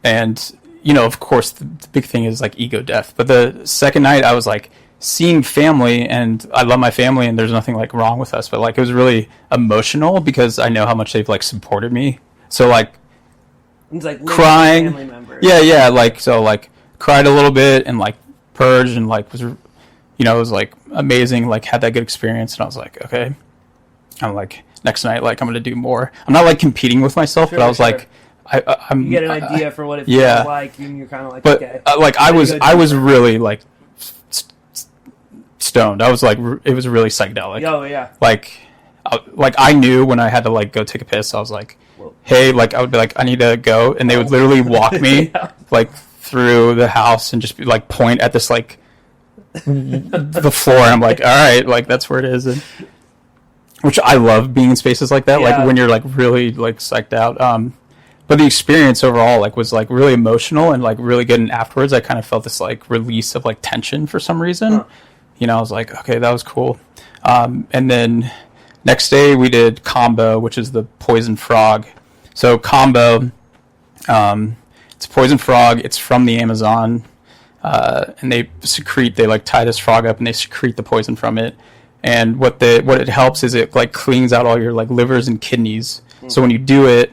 And you know, of course, the big thing is like ego death. But the second night, I was like seeing family, and I love my family, and there's nothing like wrong with us. But like it was really emotional because I know how much they've like supported me. So like, it's like crying, family members. Yeah. Like so, like cried a little bit and like purged and like was, you know, it was like amazing. Like had that good experience, and I was like, okay, I'm like next night, like I'm gonna do more. I'm not like competing with myself, but I was like. I'm, you get an idea for what it feels like, and you're kind of like, but, okay. Like I was really like stoned. I was like, it was really psychedelic. Oh yeah. Like I knew when I had to like go take a piss, I was like, hey, like I would be like, I need to go, and they would literally walk me like through the house and just be like point at this like the floor, and I'm like, all right, like that's where it is. And which I love being in spaces like that, like when you're like really like psyched out. But the experience overall like was like really emotional and like really good. And afterwards, I kind of felt this like release of like tension for some reason. You know, I was like, okay, that was cool. And then next day we did Combo, which is the poison frog. So Combo, it's poison frog. It's from the Amazon, and they like tie this frog up and they secrete the poison from it. And what it helps is it like cleans out all your like livers and kidneys. So when you do it,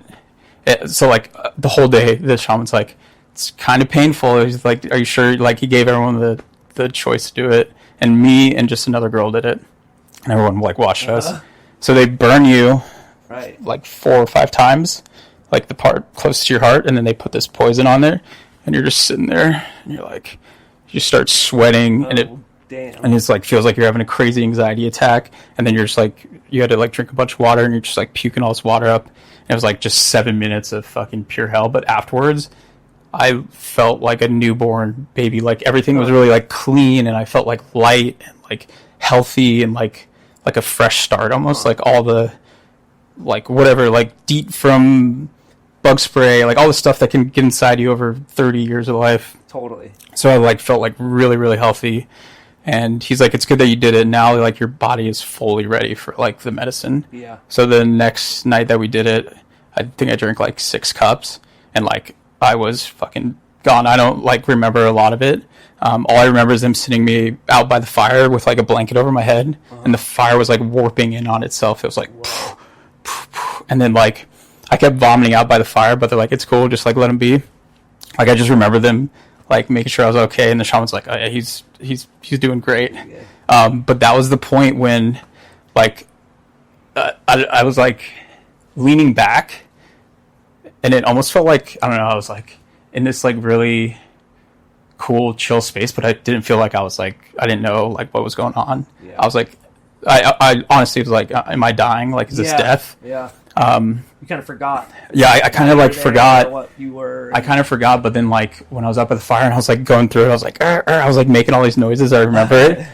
so like the whole day, the shaman's like, it's kind of painful. He's like, are you sure? Like he gave everyone the choice to do it, and me and just another girl did it, and everyone like watched us. So they burn you, like 4 or 5 times, like the part close to your heart, and then they put this poison on there, and you're just sitting there, and you're like, you start sweating, and it's like feels like you're having a crazy anxiety attack, and then you're just like, you had to like drink a bunch of water, and you're just like puking all this water up. It was like just 7 minutes of fucking pure hell. But afterwards, I felt like a newborn baby. Like everything was really like clean, and I felt like light and like healthy and like a fresh start almost. Like all the like whatever, like DEET from bug spray, like all the stuff that can get inside you over 30 years of life. Totally. So I like felt like really, really healthy. And he's like, it's good that you did it. Now, like, your body is fully ready for, like, the medicine. Yeah. So the next night that we did it, I think I drank, like, 6 cups. And, like, I was fucking gone. I don't, like, remember a lot of it. All I remember is them sitting me out by the fire with, like, a blanket over my head. And the fire was, like, warping in on itself. It was, like, and then, like, I kept vomiting out by the fire. But they're like, it's cool. Just, like, let him be. Like, I just remember them like making sure I was okay, and the shaman's like, oh yeah, he's doing great. But that was the point when like I was like leaning back, and it almost felt like, I don't know, I was like in this like really cool, chill space, but I didn't feel like I was like, I didn't know like what was going on. Yeah. I was like, I honestly was like, am I dying? Like, is this death? Yeah. You kind of forgot. Yeah, I kind of like forgot what you were. I kind of forgot, but then like when I was up at the fire and I was like going through it, I was like, I was like making all these noises. I remember it.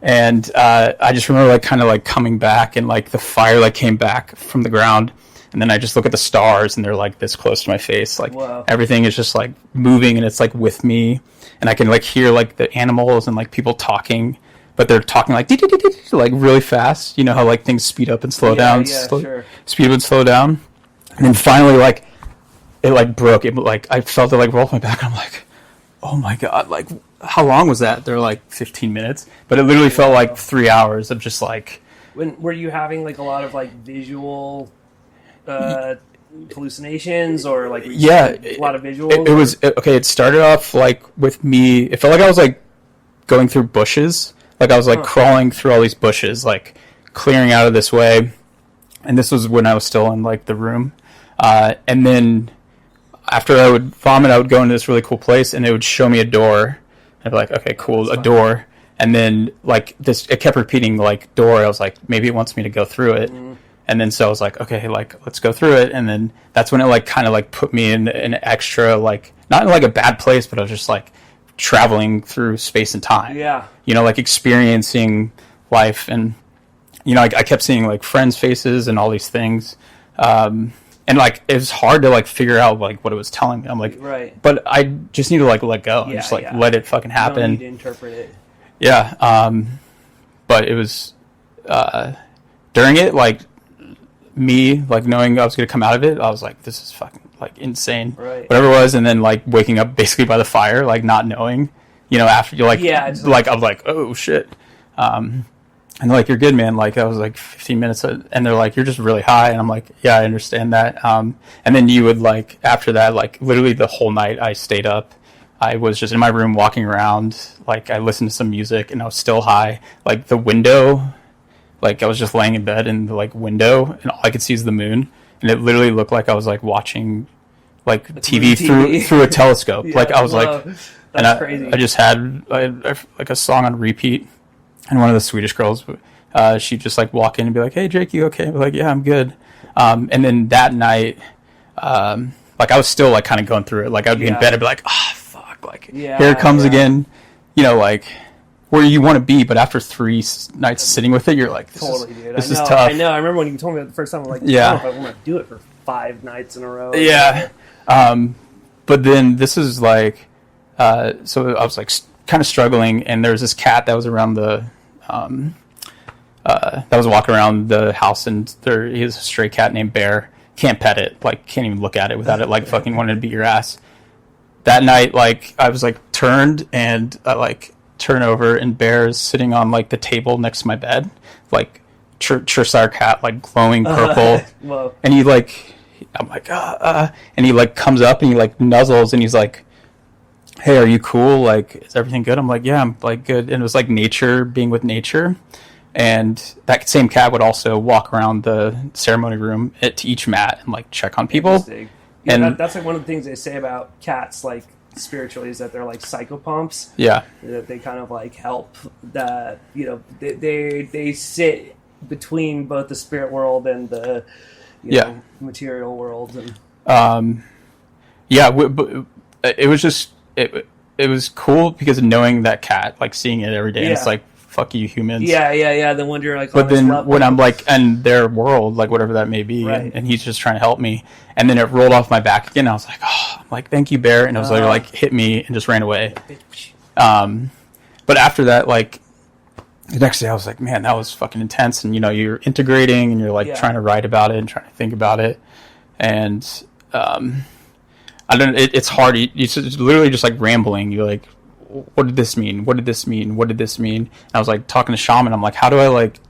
And I just remember like kind of like coming back, and like the fire like came back from the ground. And then I just look at the stars and they're like this close to my face. Like everything is just like moving, and it's like with me. And I can like hear like the animals and like people talking, but they're talking like like really fast. You know how like things speed up and slow down, sure. Speed up and slow down. And then finally like it like broke. It like I felt it like roll off my back. And I'm like, oh my God, like how long was that? They're like 15 minutes, but it literally felt like 3 hours of just like. When were you having like a lot of like visual hallucinations, or like a lot of visuals? It was okay. It started off like with me. It felt like I was like going through bushes. Like I was like crawling through all these bushes, like clearing out of this way. And this was when I was still in like the room. And then after I would vomit, I would go into this really cool place, and it would show me a door. I'd be like, okay, cool, a door. And then like this, it kept repeating like door. I was like, maybe it wants me to go through it. And then so I was like, okay, like let's go through it. And then that's when it like kind of like put me in an extra, like not in like a bad place, but I was just like traveling through space and time. Yeah. You know, like experiencing life. And, you know, I kept seeing like friends' faces and all these things. And like it was hard to like figure out like what it was telling me. I'm like, right. But I just need to like let go and just like let it fucking happen. You don't need to interpret it. Yeah. But it was during it, like me like knowing I was gonna come out of it, I was like, this is fucking like insane. Right. Whatever it was, and then like waking up basically by the fire, like not knowing, you know, after you're like, like I'm like, oh shit. And they're like, you're good, man. Like, that was like 15 minutes. And they're like, you're just really high. And I'm like, yeah, I understand that. And then you would like, after that, like literally the whole night I stayed up. I was just in my room walking around. Like I listened to some music and I was still high. Like the window, like I was just laying in bed in the like window and all I could see is the moon. And it literally looked like I was like watching like TV through a telescope. Like I was like, that's crazy. I just had like a song on repeat. And one of the Swedish girls, she'd just like walk in and be like, hey, Jake, you okay? I'd be like, yeah, I'm good. And then that night, like I was still like kind of going through it. Like I'd be in bed, I'd be like, oh, fuck. Like here it comes again. You know, like where you want to be. But after 3 nights sitting with it, you're like, this is tough. I know. I remember when you told me that the first time, I'm like, I don't know if I want to do it for 5 nights in a row. Yeah. But then this is like, so I was like kind of struggling. And there was this cat that was around the... that was walking around the house, and he has a stray cat named Bear. Can't pet it, like can't even look at it without it like fucking wanting to beat your ass. That night, like I was like turned, and I like turn over, and Bear is sitting on like the table next to my bed, like Cheshire cat, like glowing purple. And he like, I'm like and he like comes up and he like nuzzles, and he's like, hey, are you cool? Like, is everything good? I'm like, yeah, I'm like good. And it was like nature, being with nature. And that same cat would also walk around the ceremony room to each mat and like check on people. Yeah, and that's like one of the things they say about cats, like spiritually, is that they're like psychopumps. Yeah. That they kind of like help that, you know, they sit between both the spirit world and the you know, material world. And it was just, it was cool because of knowing that cat, like seeing it every day, and it's like, fuck you humans. Yeah. Then when you're like, but then when I'm like in their world, like whatever that may be, and he's just trying to help me, and then it rolled off my back again. I was like, oh, I'm like, thank you, Bear, and it was like hit me and just ran away. But after that, like the next day, I was like, man, that was fucking intense. And you know, you're integrating and you're like trying to write about it and trying to think about it, and I don't. It's hard. You just literally just like rambling. You're like, what did this mean? What did this mean? What did this mean? And I was like talking to shaman. I'm like, how do I like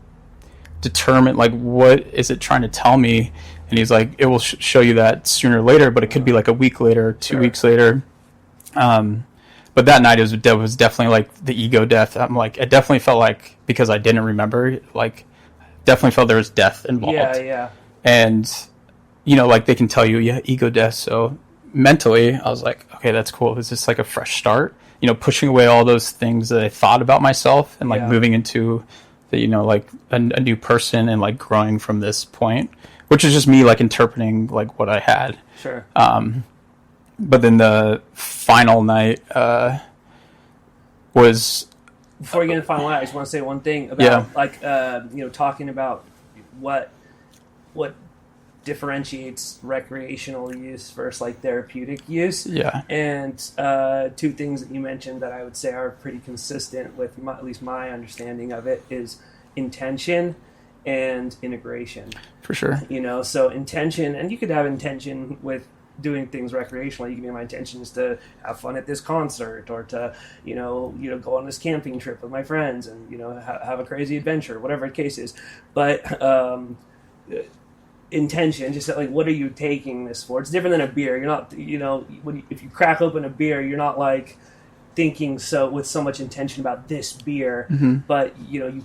determine like what is it trying to tell me? And he's like, it will show you that sooner or later, but it could be like a week later, 2 weeks later. But that night it was definitely like the ego death. I'm like, it definitely felt like, because I didn't remember, like definitely felt there was death involved. Yeah. And like they can tell you, yeah, ego death. So mentally, I was like, okay, that's cool. Is this like a fresh start? Pushing away all those things that I thought about myself and like moving into the, like a new person and like growing from this point, which is just me like interpreting like what I had. Sure. But then the final night was. Before we get into the final night, I just want to say one thing about talking about what differentiates recreational use versus like therapeutic use. Yeah. And two things that you mentioned that I would say are pretty consistent with at least my understanding of it is intention and integration. For sure. So intention, and you could have intention with doing things recreationally. You can be, my intention is to have fun at this concert, or to go on this camping trip with my friends and have a crazy adventure, whatever the case is. But intention, just like, what are you taking this for? It's different than a beer. You're not, if you crack open a beer, you're not like thinking with so much intention about this beer. Mm-hmm. But you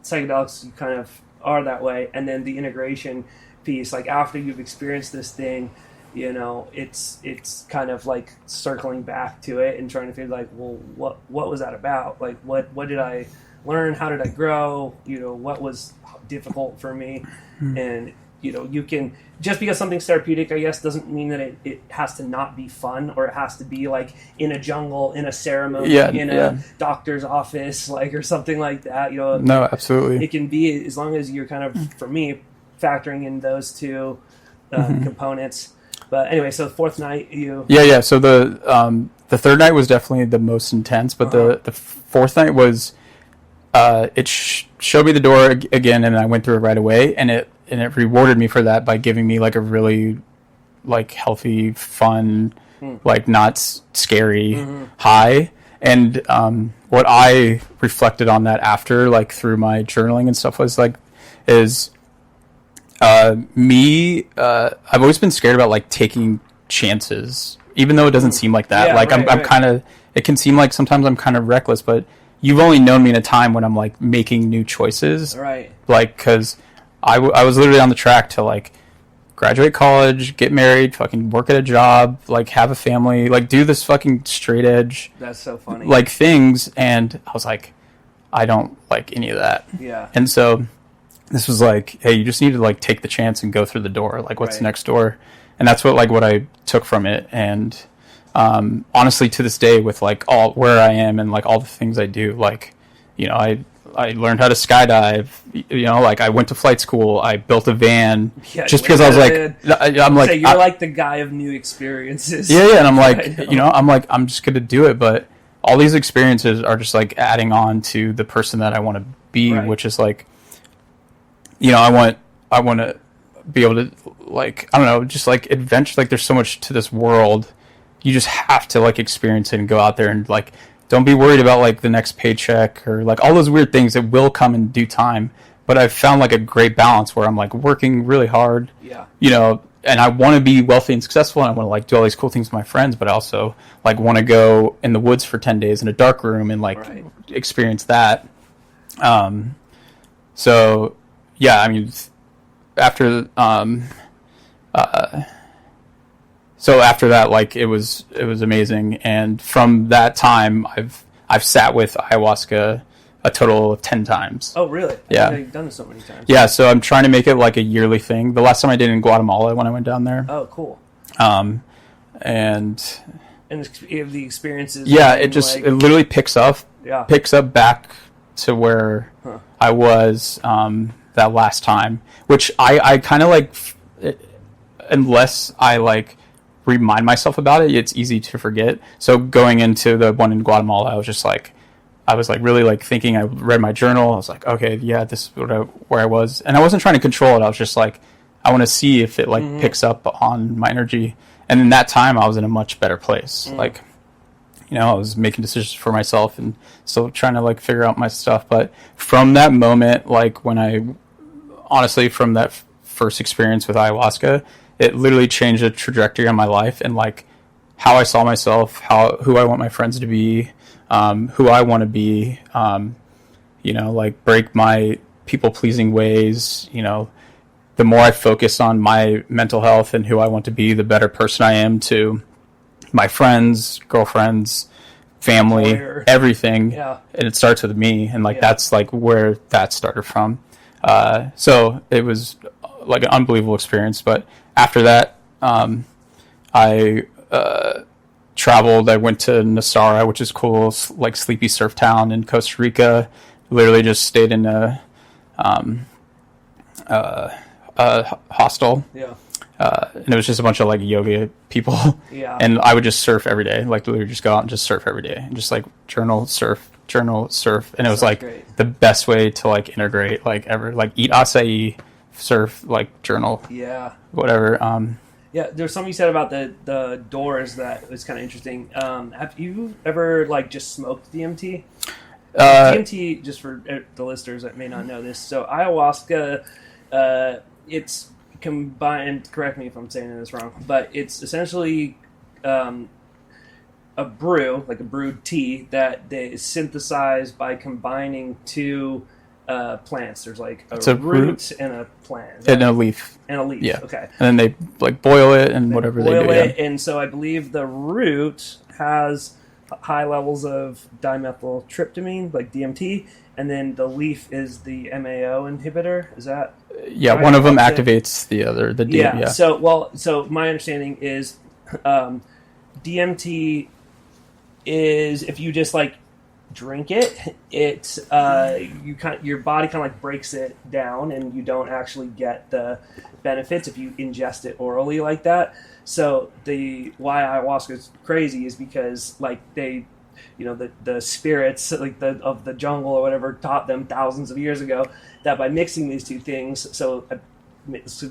psychedelics, you kind of are that way. And then the integration piece, like after you've experienced this thing, it's kind of like circling back to it and trying to figure like, well, what was that about? Like, what did I learn? How did I grow? What was difficult for me? Mm-hmm. And you can, just because something's therapeutic, I guess, doesn't mean that it has to not be fun, or it has to be like in a jungle, in a ceremony, in a doctor's office, like, or something like that. No, absolutely. It can be, as long as you're kind of, for me, factoring in those two components. But anyway, so the fourth night, Yeah. So the third night was definitely the most intense, but the fourth night was, it showed me the door again, and I went through it right away, and it rewarded me for that by giving me like a really like healthy, fun, like not scary high. And what I reflected on that after, like through my journaling and stuff, was like, I've always been scared about like taking chances, even though it doesn't seem like that. I'm kind of, it can seem like sometimes I'm kind of reckless, but you've only known me in a time when I'm like making new choices. Right. Like, cause I was literally on the track to like graduate college, get married, fucking work at a job, like have a family, like do this fucking straight edge. That's so funny. Like things. And I was like, I don't like any of that. Yeah. And so this was like, hey, you just need to like take the chance and go through the door. Like, what's next door? And that's what I took from it. And honestly, to this day, with like all where I am and like all the things I do, like, I learned how to skydive. Like I went to flight school. I built a van just because I was like, I'm like, you're like the guy of new experiences. Yeah. And I'm like, I'm just gonna do it. But all these experiences are just like adding on to the person that I want to be, which is like, I want to be able to, like, I don't know, just like adventure. Like there's so much to this world. You just have to like experience it and go out there and like, don't be worried about like the next paycheck or like all those weird things that will come in due time. But I've found like a great balance where I'm like working really hard, and I want to be wealthy and successful, and I want to like do all these cool things with my friends, but I also like want to go in the woods for 10 days in a dark room and like experience that. So yeah, I mean, after so after that, like it was amazing, and from that time, I've sat with ayahuasca a total of 10 times. Oh, really? Yeah, you've done it so many times. Yeah, so I'm trying to make it like a yearly thing. The last time I did it in Guatemala when I went down there. Oh, cool. And the experiences. Yeah, it literally picks up back to where I was that last time, which I kind of like, unless I like remind myself about it, it's easy to forget. So going into the one in Guatemala, I was really like thinking. I read my journal. I was like, okay, yeah, this is where I was, and I wasn't trying to control it. I was just like, I want to see if it like picks up on my energy. And in that time, I was in a much better place. Like, I was making decisions for myself and still trying to like figure out my stuff. But from that moment, like from that first experience with ayahuasca, it literally changed the trajectory of my life and like how I saw myself, who I want my friends to be, who I want to be, like break my people pleasing ways, the more I focus on my mental health and who I want to be, the better person I am to my friends, girlfriends, family, everything. Yeah. And it starts with me. And like, that's like where that started from. So it was like an unbelievable experience. But after that, I traveled. I went to Nasara, which is cool, like sleepy surf town in Costa Rica. Literally just stayed in a hostel. Yeah. And it was just a bunch of like yoga people. Yeah. And I would just surf every day, like literally just go out and just surf every day and just like journal, surf. And it was like the best way to like integrate like ever, like eat acai, surf, like journal. Yeah. Whatever. Yeah, there's something you said about the doors that was kind of interesting. Have you ever like just smoked DMT? DMT, just for the listeners that may not know this, so ayahuasca, it's combined, correct me if I'm saying this wrong, but it's essentially a brew, like a brewed tea that is synthesized by combining two plants. There's like a root and a plant. And a leaf. And a leaf, yeah. Okay. And then they like boil it and whatever they do. Boil it, and so I believe the root has high levels of dimethyltryptamine, like DMT, and then the leaf is the MAO inhibitor. Is that? Yeah, right? One of them activates the other. The DMT. Yeah. So my understanding is DMT is if you just like drink it, it's your body kind of like breaks it down, and you don't actually get the benefits if you ingest it orally like that. So why ayahuasca is crazy is because like they, the spirits like of the jungle or whatever taught them thousands of years ago that by mixing these two things. So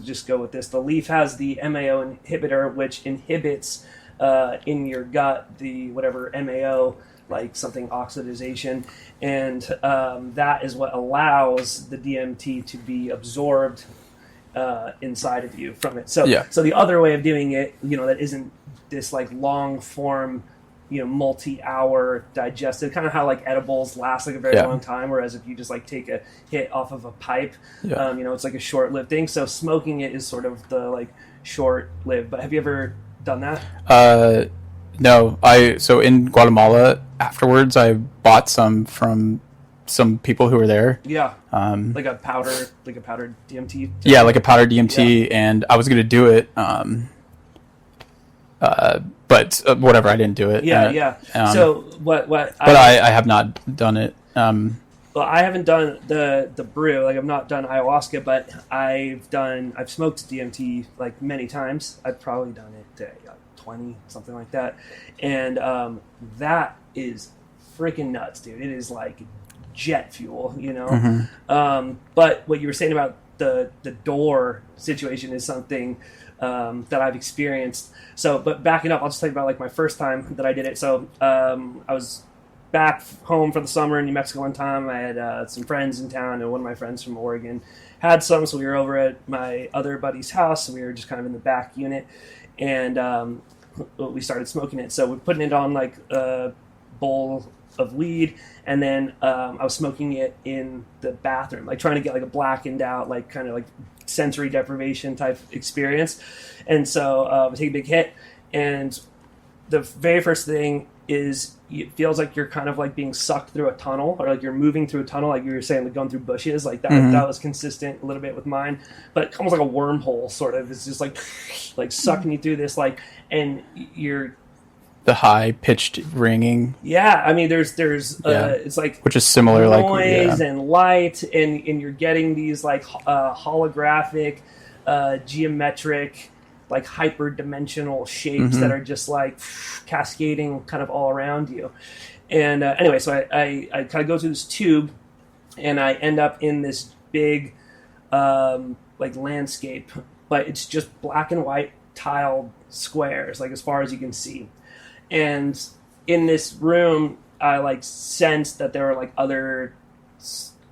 just go with this. The leaf has the MAO inhibitor, which inhibits in your gut the whatever MAO, like something oxidization, and that is what allows the DMT to be absorbed inside of you from it. So the other way of doing it, that isn't this like long form, multi-hour digested, kind of how like edibles last like a very long time, whereas if you just like take a hit off of a pipe, it's like a short-lived thing. So smoking it is sort of the like short-lived. But have you ever done that? No. So in Guatemala afterwards, I bought some from some people who were there. Yeah. Like a powdered DMT. Yeah, like a powdered DMT, and I was gonna do it. But whatever, I didn't do it. Yeah. So what? But I have not done it. Well, I haven't done the brew. Like I've not done ayahuasca, but I've smoked DMT like many times. I've probably done it 20, something like that, and that is freaking nuts, dude. It is like jet fuel, Mm-hmm. But what you were saying about the door situation is something that I've experienced. So, but backing up, I'll just tell you about like my first time that I did it. So I was back home for the summer in New Mexico one time. I had some friends in town, and one of my friends from Oregon had some, so we were over at my other buddy's house, and we were just kind of in the back unit, and we started smoking it. So we're putting it on like a bowl of weed, and then I was smoking it in the bathroom, like trying to get like a blackened out, like kind of like sensory deprivation type experience. And so I take a big hit, and the very first thing is it feels like you're kind of like being sucked through a tunnel, or like you're moving through a tunnel, like you were saying, like going through bushes, like that. Mm-hmm. That was consistent a little bit with mine, but almost like a wormhole sort of. It's just like sucking you through this, like, and you're the high pitched ringing. Yeah, I mean, there's it's like which is similar, noise and light, and you're getting these like holographic, geometric, like hyper-dimensional shapes that are just like cascading kind of all around you. And anyway, so I kind of go through this tube, and I end up in this big like landscape, but it's just black and white tiled squares, like as far as you can see. And in this room, I like sensed that there were like other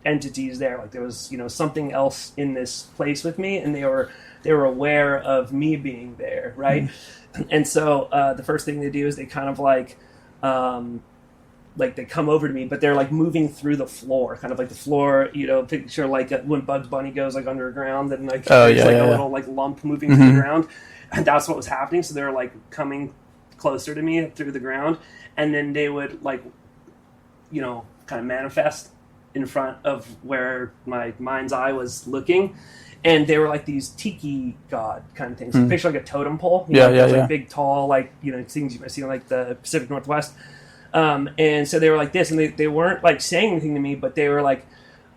entities there, like there was something else in this place with me, and they were aware of me being there, right? And so the first thing they do is they kind of like like they come over to me, but they're like moving through the floor, kind of like the floor, you know, picture like when Bugs Bunny goes like underground and like a little like lump moving through the ground, and that's what was happening. So they're like coming closer to me through the ground, and then they would like, you know, kind of manifest in front of where my mind's eye was looking. And they were like these tiki god kind of things. So picture like a totem pole. You know, like big, tall, like, you know, things you might see in like the Pacific Northwest. And so they were like this, and they weren't like saying anything to me, but they were like,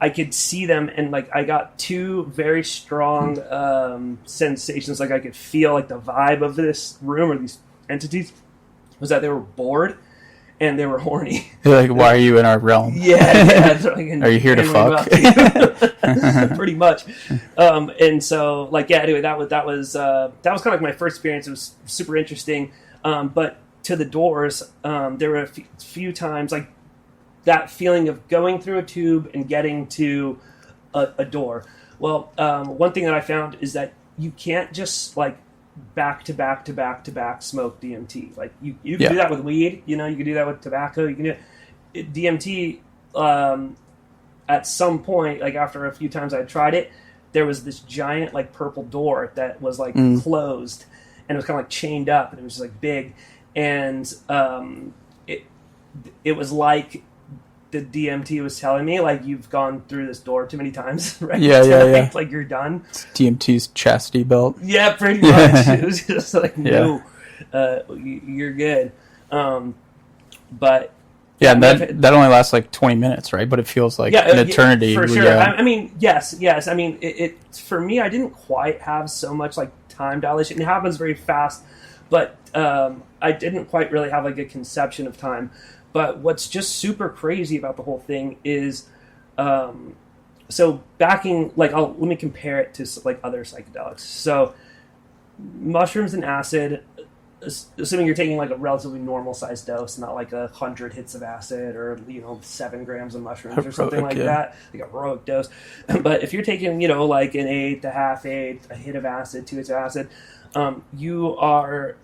I could see them, and like I got two very strong sensations. Like I could feel like the vibe of this room or these entities was that they were bored and they were horny. They're like, why are you in our realm? Yeah. Are you here to fuck? Pretty much. And so, like, yeah. Anyway, that was kind of like my first experience. It was super interesting. But to the doors, there were a few times like that feeling of going through a tube and getting to a door. Well, one thing that I found is that you can't just like back to back smoke DMT. Like you can do that with weed, you know, you can do that with tobacco, you can do it. DMT at some point, like after a few times I tried it, there was this giant like purple door that was like closed, and it was kind of like chained up, and it was just like big, and it was like the DMT was telling me, like, you've gone through this door too many times, right? Yeah. Like, you're done. It's DMT's chastity belt. Yeah, pretty much. It was just like, no, you're good. But... Yeah, that only lasts like 20 minutes, right? But it feels like an eternity. For sure. I mean, yes. I mean, it for me, I didn't quite have so much, like, time dilation. It happens very fast, but I didn't quite really have, like, a conception of time. But what's just super crazy about the whole thing is, so backing, like, let me compare it to like other psychedelics. So mushrooms and acid, assuming you're taking like a relatively normal sized dose, not like 100 hits of acid or, you know, 7 grams of mushrooms or something like that, like a heroic dose. But if you're taking, you know, like an eighth, a half eighth, a hit of acid, 2 hits of acid, you are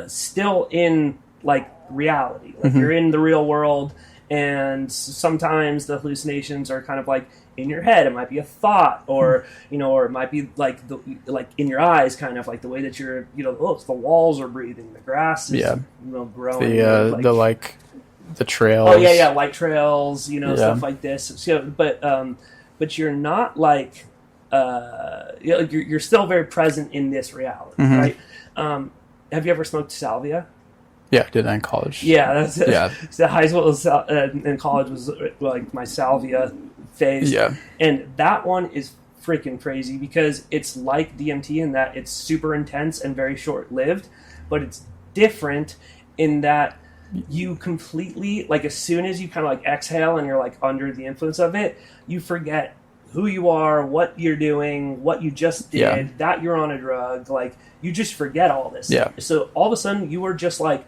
still in like reality. Like you're in the real world, and sometimes the hallucinations are kind of like in your head. It might be a thought, or you know, or it might be like like in your eyes, kind of like the way that you're, you know, it's the walls are breathing, the grass is you know, growing, the trails. Oh yeah, light trails, you know, stuff like this. So, but you're not like you're still very present in this reality, right? Have you ever smoked salvia? Yeah, I did that in college. Yeah, that's it. Yeah. So high school and college was like my salvia phase. Yeah. And that one is freaking crazy because it's like DMT in that it's super intense and very short-lived, but it's different in that you completely, like, as soon as you kind of like exhale and you're like under the influence of it, you forget who you are, what you're doing, what you just did, that you're on a drug. Like, you just forget all this. Yeah. So all of a sudden you are just like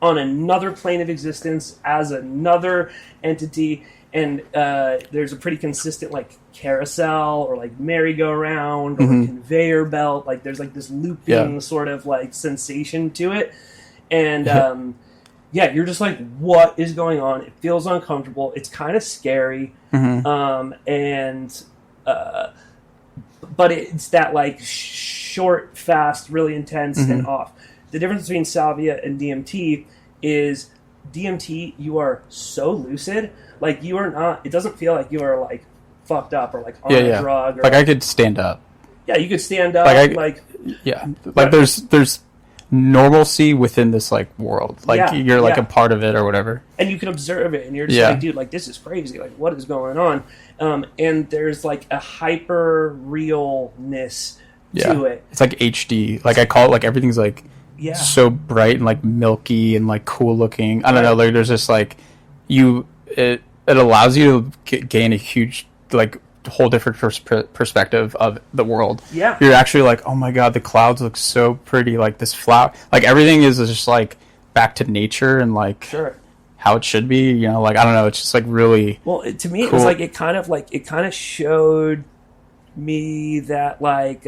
on another plane of existence as another entity, and there's a pretty consistent like carousel or like merry-go-round or conveyor belt. Like there's like this looping sort of like sensation to it, and you're just like, what is going on? It feels uncomfortable. It's kind of scary, but it's that like short, fast, really intense and off. The difference between salvia and DMT is DMT, you are so lucid. Like, you are not, it doesn't feel like you are like fucked up or like on a drug. Or, like, I could stand up. Yeah, you could stand up. Like there's normalcy within this like world. Like you're like a part of it or whatever. And you can observe it, and you're just like, dude, like, this is crazy. Like, what is going on? And there's like a hyper realness to it. It's like HD. Like, I call it, like, everything's like so bright and like milky and like cool looking. I don't know. Like, there's just like it allows you to gain a huge like whole different perspective of the world. Yeah, you're actually like, oh my god, the clouds look so pretty. Like, this flower, like, everything is just like back to nature and like how it should be. You know, like, I don't know. It's just like really to me, cool. It was like it kind of showed me that like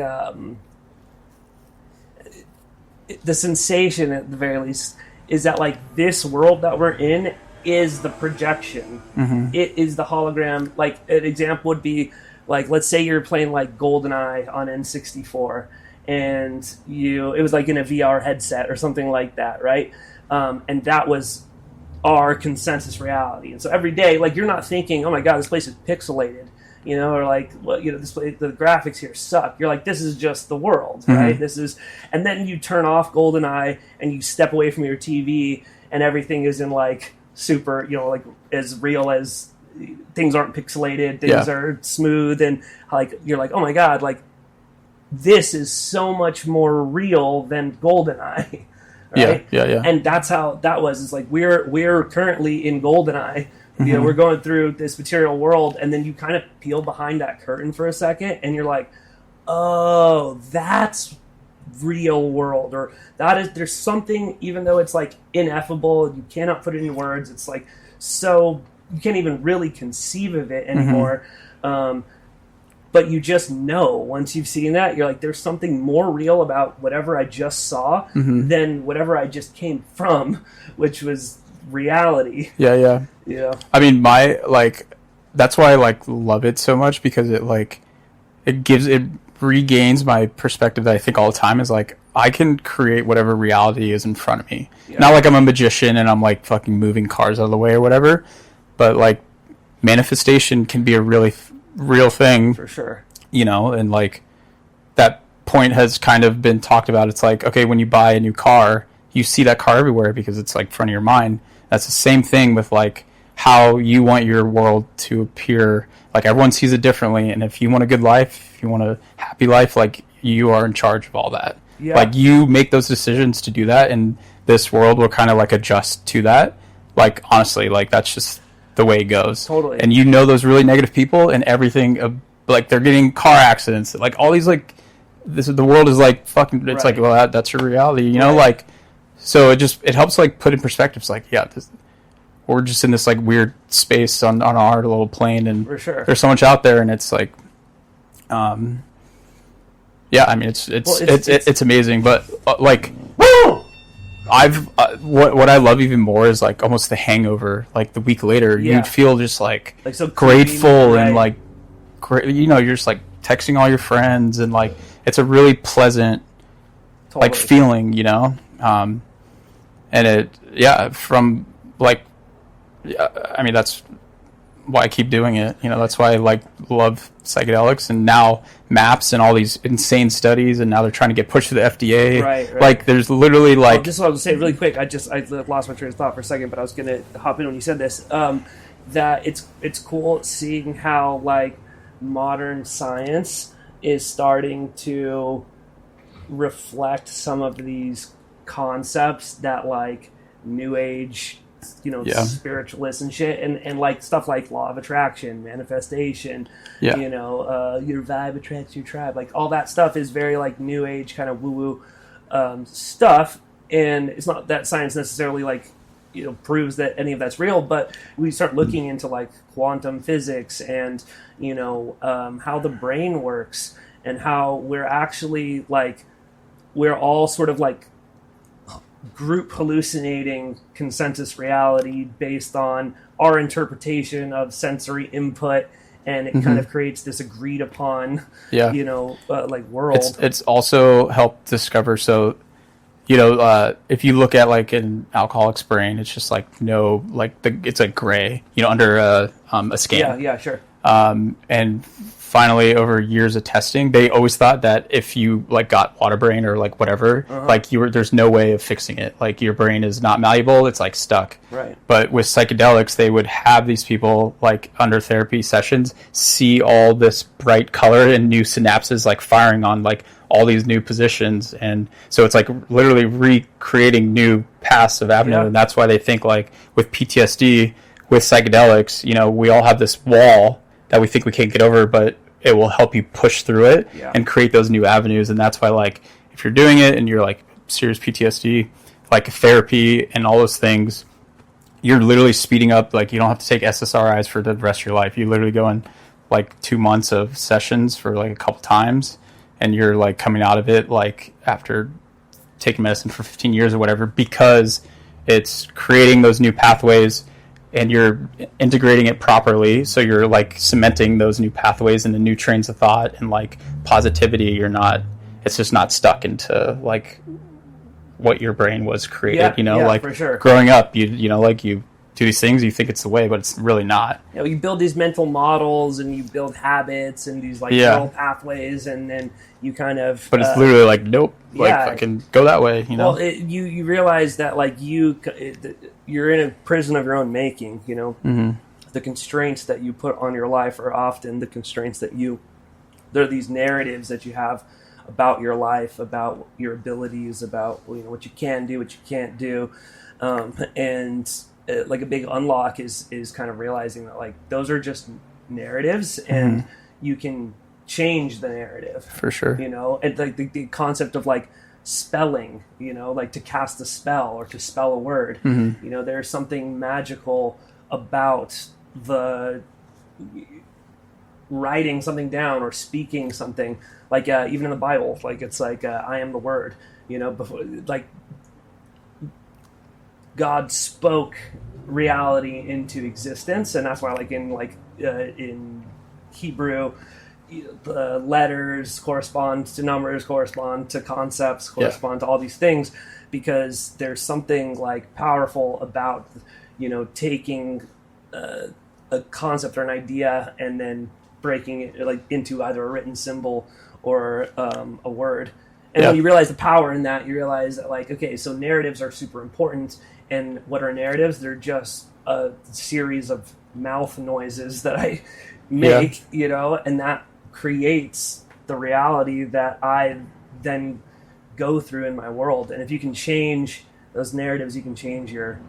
the sensation at the very least is that like this world that we're in is the projection. It is the hologram. Like an example would be like, let's say you're playing like GoldenEye on N64 and it was like in a VR headset or something like that, right? And that was our consensus reality. And so every day, like, you're not thinking, oh my god, this place is pixelated, or like, well, this place, the graphics here suck. You're like, this is just the world, right? This is, and then you turn off GoldenEye and you step away from your TV and everything is in like super, like as real as things aren't pixelated, things are smooth, and like you're like, oh my god, like this is so much more real than GoldenEye. Right? Yeah. And that's how that was. It's like we're currently in GoldenEye. We're going through this material world, and then you kind of peel behind that curtain for a second, and you're like, oh, that's real world, or that is, there's something, even though it's like ineffable, you cannot put it in words. It's like, so you can't even really conceive of it anymore. But you just know once you've seen that, you're like, there's something more real about whatever I just saw than whatever I just came from, which was reality. Yeah. I mean, that's why I like love it so much, because it regains my perspective that I think all the time is like, I can create whatever reality is in front of me. Not like I'm a magician and I'm like fucking moving cars out of the way or whatever, but like manifestation can be a really real thing, for sure, and like that point has kind of been talked about. It's like, okay, when you buy a new car, you see that car everywhere because it's like in front of your mind. That's the same thing with like how you want your world to appear. Like everyone sees it differently, and if you want a good life, if you want a happy life, like you are in charge of all that. Like you make those decisions to do that, and this world will kind of like adjust to that. Like honestly, like that's just the way it goes. Totally. And those really negative people and everything, like they're getting car accidents, like all these, like the world is like fucking, it's like, well, that's your reality, like, so it helps like put in perspective. It's like, we're just in this like weird space on our little plane, and for sure there's so much out there, and it's like, I mean, it's amazing, but like, what I love even more is like almost the hangover. Like the week later, you'd feel just like so grateful and like great. You're just like texting all your friends, and like it's a really pleasant like feeling, and from like, I mean, that's why I keep doing it. That's why I like love psychedelics, and now MAPS and all these insane studies, and now they're trying to get pushed to the FDA. Right. Like there's literally like, this is what I was going to say really quick. I lost my train of thought for a second, but I was going to hop in when you said this. That it's cool seeing how like modern science is starting to reflect some of these concepts that like New Age, spiritualists and shit, and like stuff like law of attraction, manifestation, your vibe attracts your tribe, like all that stuff is very like New Age kind of woo stuff, and it's not that science necessarily like proves that any of that's real, but we start looking into like quantum physics and how the brain works, and how we're actually like, we're all sort of like group hallucinating consensus reality based on our interpretation of sensory input, and it kind of creates this agreed upon like world. It's also helped discover, so if you look at like an alcoholic's brain, it's just like it's like gray, under a scan. Yeah, sure. And finally, over years of testing, they always thought that if you like got water brain or like whatever, like there's no way of fixing it. Like your brain is not malleable; it's like stuck. Right. But with psychedelics, they would have these people like under therapy sessions see all this bright color and new synapses like firing on like all these new positions, and so it's like literally recreating new paths of avenue. And that's why they think like with PTSD, with psychedelics, we all have this wall that we think we can't get over, but it will help you push through it and create those new avenues. And that's why, like, if you're doing it and you're like serious PTSD, like therapy and all those things, you're literally speeding up. Like, you don't have to take SSRIs for the rest of your life. You literally go in like 2 months of sessions for like a couple times, and you're like coming out of it like after taking medicine for 15 years or whatever, because it's creating those new pathways, and you're integrating it properly, so you're like cementing those new pathways into new trains of thought and like positivity. It's just not stuck into like what your brain was created, like for sure. Growing up, you do these things, you think it's the way, but it's really not. You build these mental models and you build habits and these like neural pathways, and then you kind of... But it's literally like, nope, I can go that way, Well, you realize that like you're in a prison of your own making, Mm-hmm. The constraints that you put on your life are often the constraints that they're these narratives that you have about your life, about your abilities, about what you can do, what you can't do, and like a big unlock is kind of realizing that like those are just narratives, and you can change the narrative for sure. And like the concept of like spelling, like to cast a spell or to spell a word. There's something magical about the writing something down or speaking something, like even in the Bible, like it's like I am the word, before, like God spoke reality into existence, and that's why like in Hebrew, the letters correspond to numbers, correspond to concepts, correspond to all these things, because there's something like powerful about taking a concept or an idea and then breaking it like into either a written symbol or a word. And when you realize the power in that, you realize that like, okay, so narratives are super important. And what are narratives? They're just a series of mouth noises that I make, and that creates the reality that I then go through in my world. And if you can change those narratives, you can change your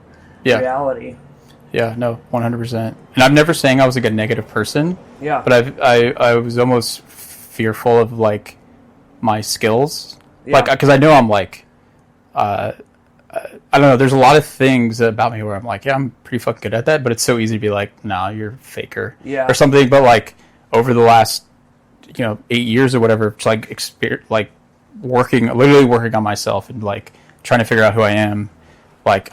reality. Yeah, no, 100%. And I'm never saying I was like a negative person. Yeah. But I was almost fearful of like my skills. Yeah. Like, because I know I'm like, I don't know, there's a lot of things about me where I'm like, yeah, I'm pretty fucking good at that, but it's so easy to be like, nah, you're a faker. Yeah. Or something. But like over the last, 8 years or whatever, it's like literally working on myself and like trying to figure out who I am. Like,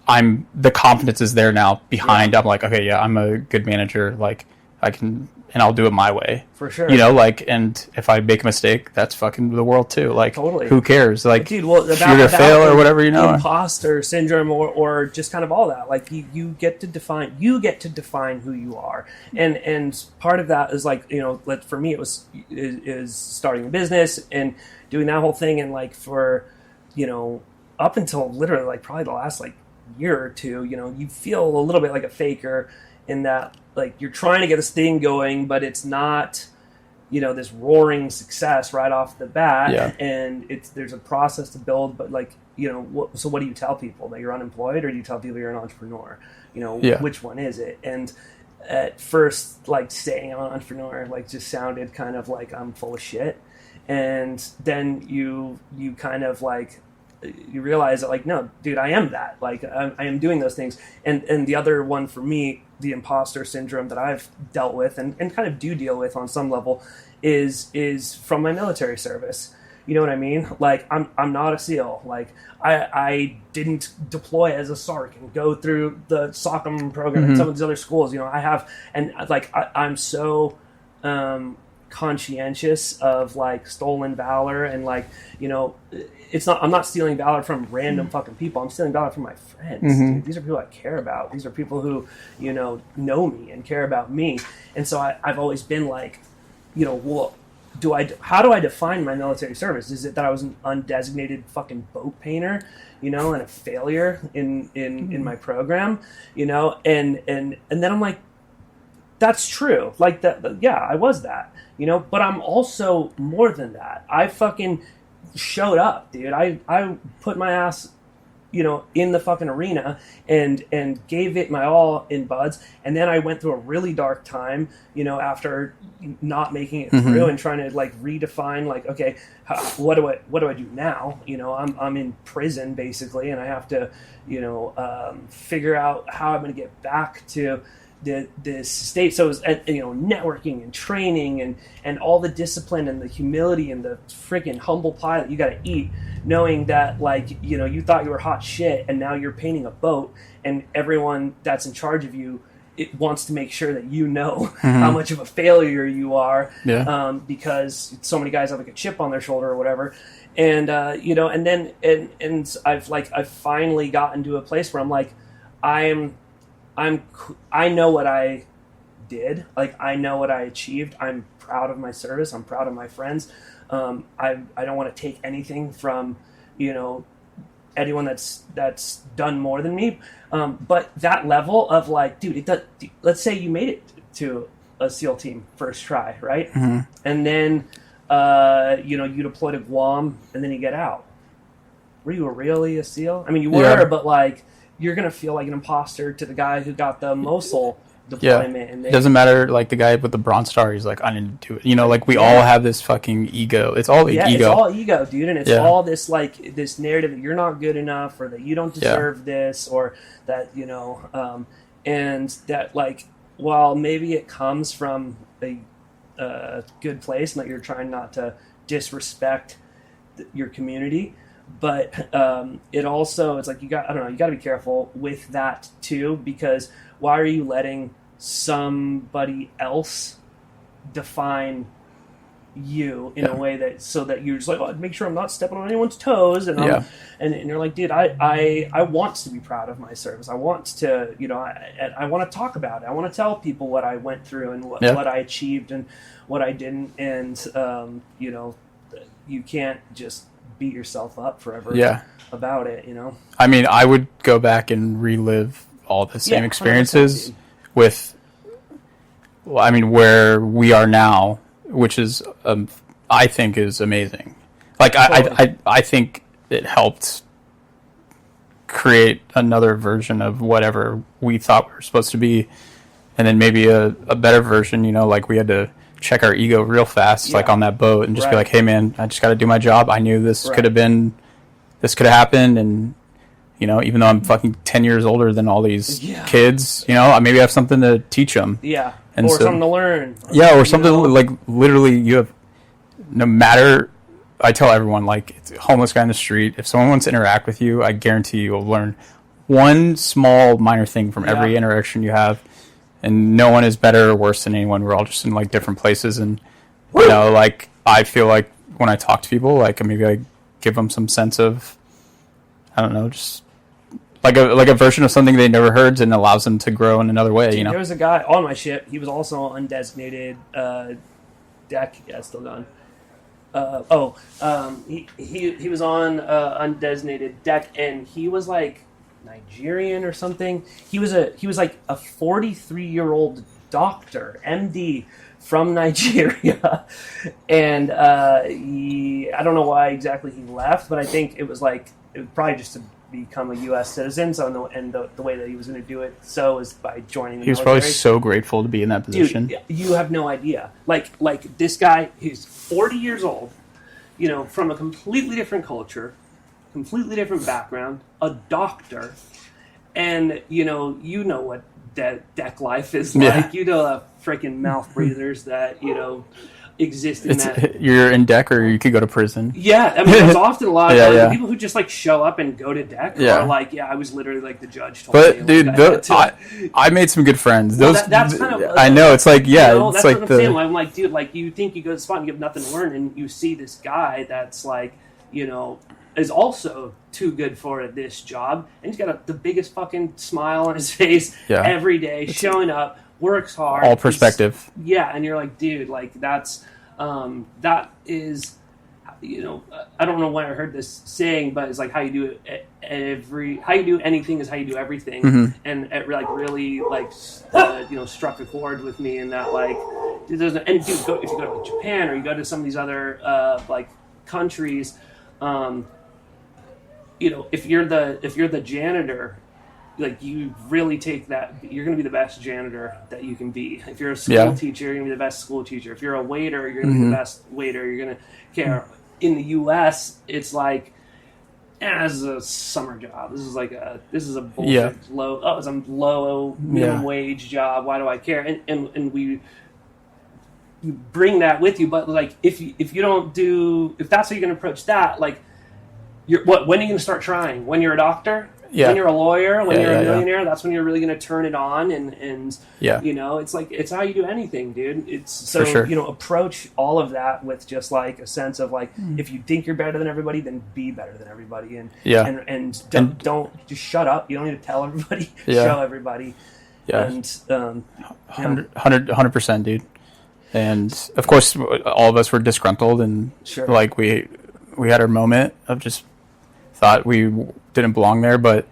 the confidence is there now behind. I'm like, okay, yeah, I'm a good manager. Like I can, and I'll do it my way. For sure. And if I make a mistake, that's fucking the world too. Like, totally. Who cares? Like, dude, well, if you're gonna fail or whatever, imposter syndrome or just kind of all that. Like you get to define who you are. And part of that is like, for me, it was, is starting a business and doing that whole thing. And like for, up until literally like probably the last like year or two, you feel a little bit like a faker in that like you're trying to get this thing going, but it's not, this roaring success right off the bat. And there's a process to build, but like, so what do you tell people? That you're unemployed, or do you tell people you're an entrepreneur? Which one is it? And at first, like saying I'm an entrepreneur, like just sounded kind of like I'm full of shit. And then you kind of like, you realize that like, no, dude, I am that. Like I am doing those things. And the other one for me, the imposter syndrome that I've dealt with and kind of do deal with on some level is from my military service. You know what I mean? Like I'm not a SEAL. Like I didn't deploy as a SARC and go through the SOCM program and some of these other schools. I have, and like I'm so conscientious of like stolen valor and like I'm not stealing valor from random fucking people. I'm stealing valor from my friends. Dude. These are people I care about. These are people who know me and care about me. And so I've always been like, well, how do I define my military service? Is it that I was an undesignated fucking boat painter, and a failure in my program, and then I'm like, that's true. Like that, yeah, I was that, but I'm also more than that. I fucking showed up, dude. I put my ass, in the fucking arena and gave it my all in buds. And then I went through a really dark time, after not making it through and trying to like redefine like, okay, what do I do now? I'm in prison basically, and I have to, figure out how I'm going to get back to, this state. So it was, networking and training and all the discipline and the humility and the freaking humble pie that you got to eat, knowing that like, you thought you were hot shit and now you're painting a boat and everyone that's in charge of you, it wants to make sure that how much of a failure you are, because so many guys have like a chip on their shoulder or whatever. And, and then, and I've finally gotten to a place where I'm like, I know what I did. Like, I know what I achieved. I'm proud of my service. I'm proud of my friends. I don't want to take anything from, anyone that's done more than me. But that level of like, dude, let's say you made it to a SEAL team first try, right? Mm-hmm. And then, you deploy to Guam and then you get out. Were you really a SEAL? I mean, you were, but like, you're going to feel like an imposter to the guy who got the Mosul deployment. Yeah. And it doesn't matter, like, the guy with the Bronze Star, he's like, I didn't do it. Like, we all have this fucking ego. It's all ego. It's all ego, dude. And it's all this, like, this narrative that you're not good enough or that you don't deserve this or that, and that, like, while maybe it comes from a good place and that you're trying not to disrespect your community, but it also, it's like you got to be careful with that too, because why are you letting somebody else define you in a way that so that you're just like, oh, make sure I'm not stepping on anyone's toes, and and you're like, dude, I want to be proud of my service. I want to, I want to talk about it. I want to tell people what I went through and what I achieved and what I didn't, and you can't just beat yourself up forever about it. I mean, I would go back and relive all the same experiences with, where we are now, which is, I think is amazing. Like, I think it helped create another version of whatever we thought we were supposed to be. And then maybe a better version, like we had to check our ego real fast, like on that boat, and just be like, hey man, I just got to do my job. I knew this could have happened. And, even though I'm fucking 10 years older than all these kids, I maybe have something to teach them. Yeah. And or something to learn. Yeah. Or something like literally you have, no matter, I tell everyone, like, it's a homeless guy in the street, if someone wants to interact with you, I guarantee you will learn one small minor thing from every interaction you have. And no one is better or worse than anyone. We're all just in like different places. And, like, I feel like when I talk to people, like, maybe I give them some sense of, I don't know, just like a version of something they never heard, and allows them to grow in another way. Dude, there was a guy on my ship. He was also undesignated deck. Yeah, it's still gone. He was on undesignated deck, and he was like Nigerian or something. He was like a 43-year-old doctor, MD from Nigeria, and I don't know why exactly he left, but I think it was probably just to become a U.S. citizen. So the way that he was going to do it was by joining the military. He was probably so grateful to be in that position. Dude, you have no idea. Like this guy, he's 40 years old, from a completely different culture, completely different background, a doctor, and you know what deck life is like. The freaking mouth breathers that exist in that. You're in deck, or you could go to prison. Yeah, I mean, there's often a lot of the people who just like show up and go to deck are like, I was literally like the judge told me. But dude, I made some good friends. That's kind of. I know, it's like it's that's like what I'm saying. I'm like, dude, like you think you go to the spot and you have nothing to learn, and you see this guy that's like, is also too good for this job, and he's got the biggest fucking smile on his face every day, showing up, works hard, all perspective. And you're like, dude, like that is, I don't know why I heard this saying, but it's like how you do it how you do anything is how you do everything. Mm-hmm. And it like really like struck a chord with me in that, like, dude, if you go to like Japan or you go to some of these other like countries, if you're the janitor, like, you really take that, you're going to be the best janitor that you can be. If you're a school teacher, you're going to be the best school teacher. If you're a waiter, you're going to be the best waiter. You're going to care. In the U.S., it's like this is a summer job. This is a bullshit low. It's a low minimum wage job. Why do I care? And we bring that with you. But like, if you don't do, if that's how you're going to approach that, like, when are you going to start trying? When you're a doctor? Yeah. When you're a lawyer? When you're a millionaire? That's when you're really going to turn it on. And yeah. you know, it's like, it's how you do anything, dude. It's so, For sure. you know, approach all of that with just like a sense of like, if you think you're better than everybody, then be better than everybody. And don't just shut up. You don't need to tell everybody. Show everybody. Yeah. And 100%, dude. And of course, all of us were disgruntled, and like we had our moment of just thought we didn't belong there, but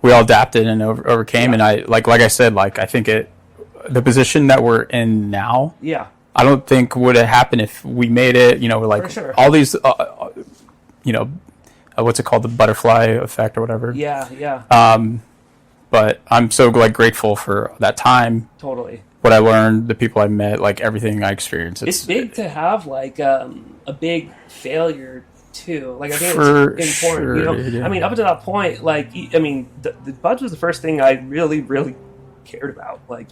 we all adapted and overcame. And I like I said, like, I think the position that we're in now, I don't think would have happened if we made it. You know, like all these, you know, what's it called, the butterfly effect or whatever. But I'm so like grateful for that time. Totally. What I learned, the people I met, like everything I experienced. It's big to have like a big failure too. Like I think it's important. Sure, you know, yeah. I mean, up to that point, like I mean, the buds was the first thing I really, really cared about. Like,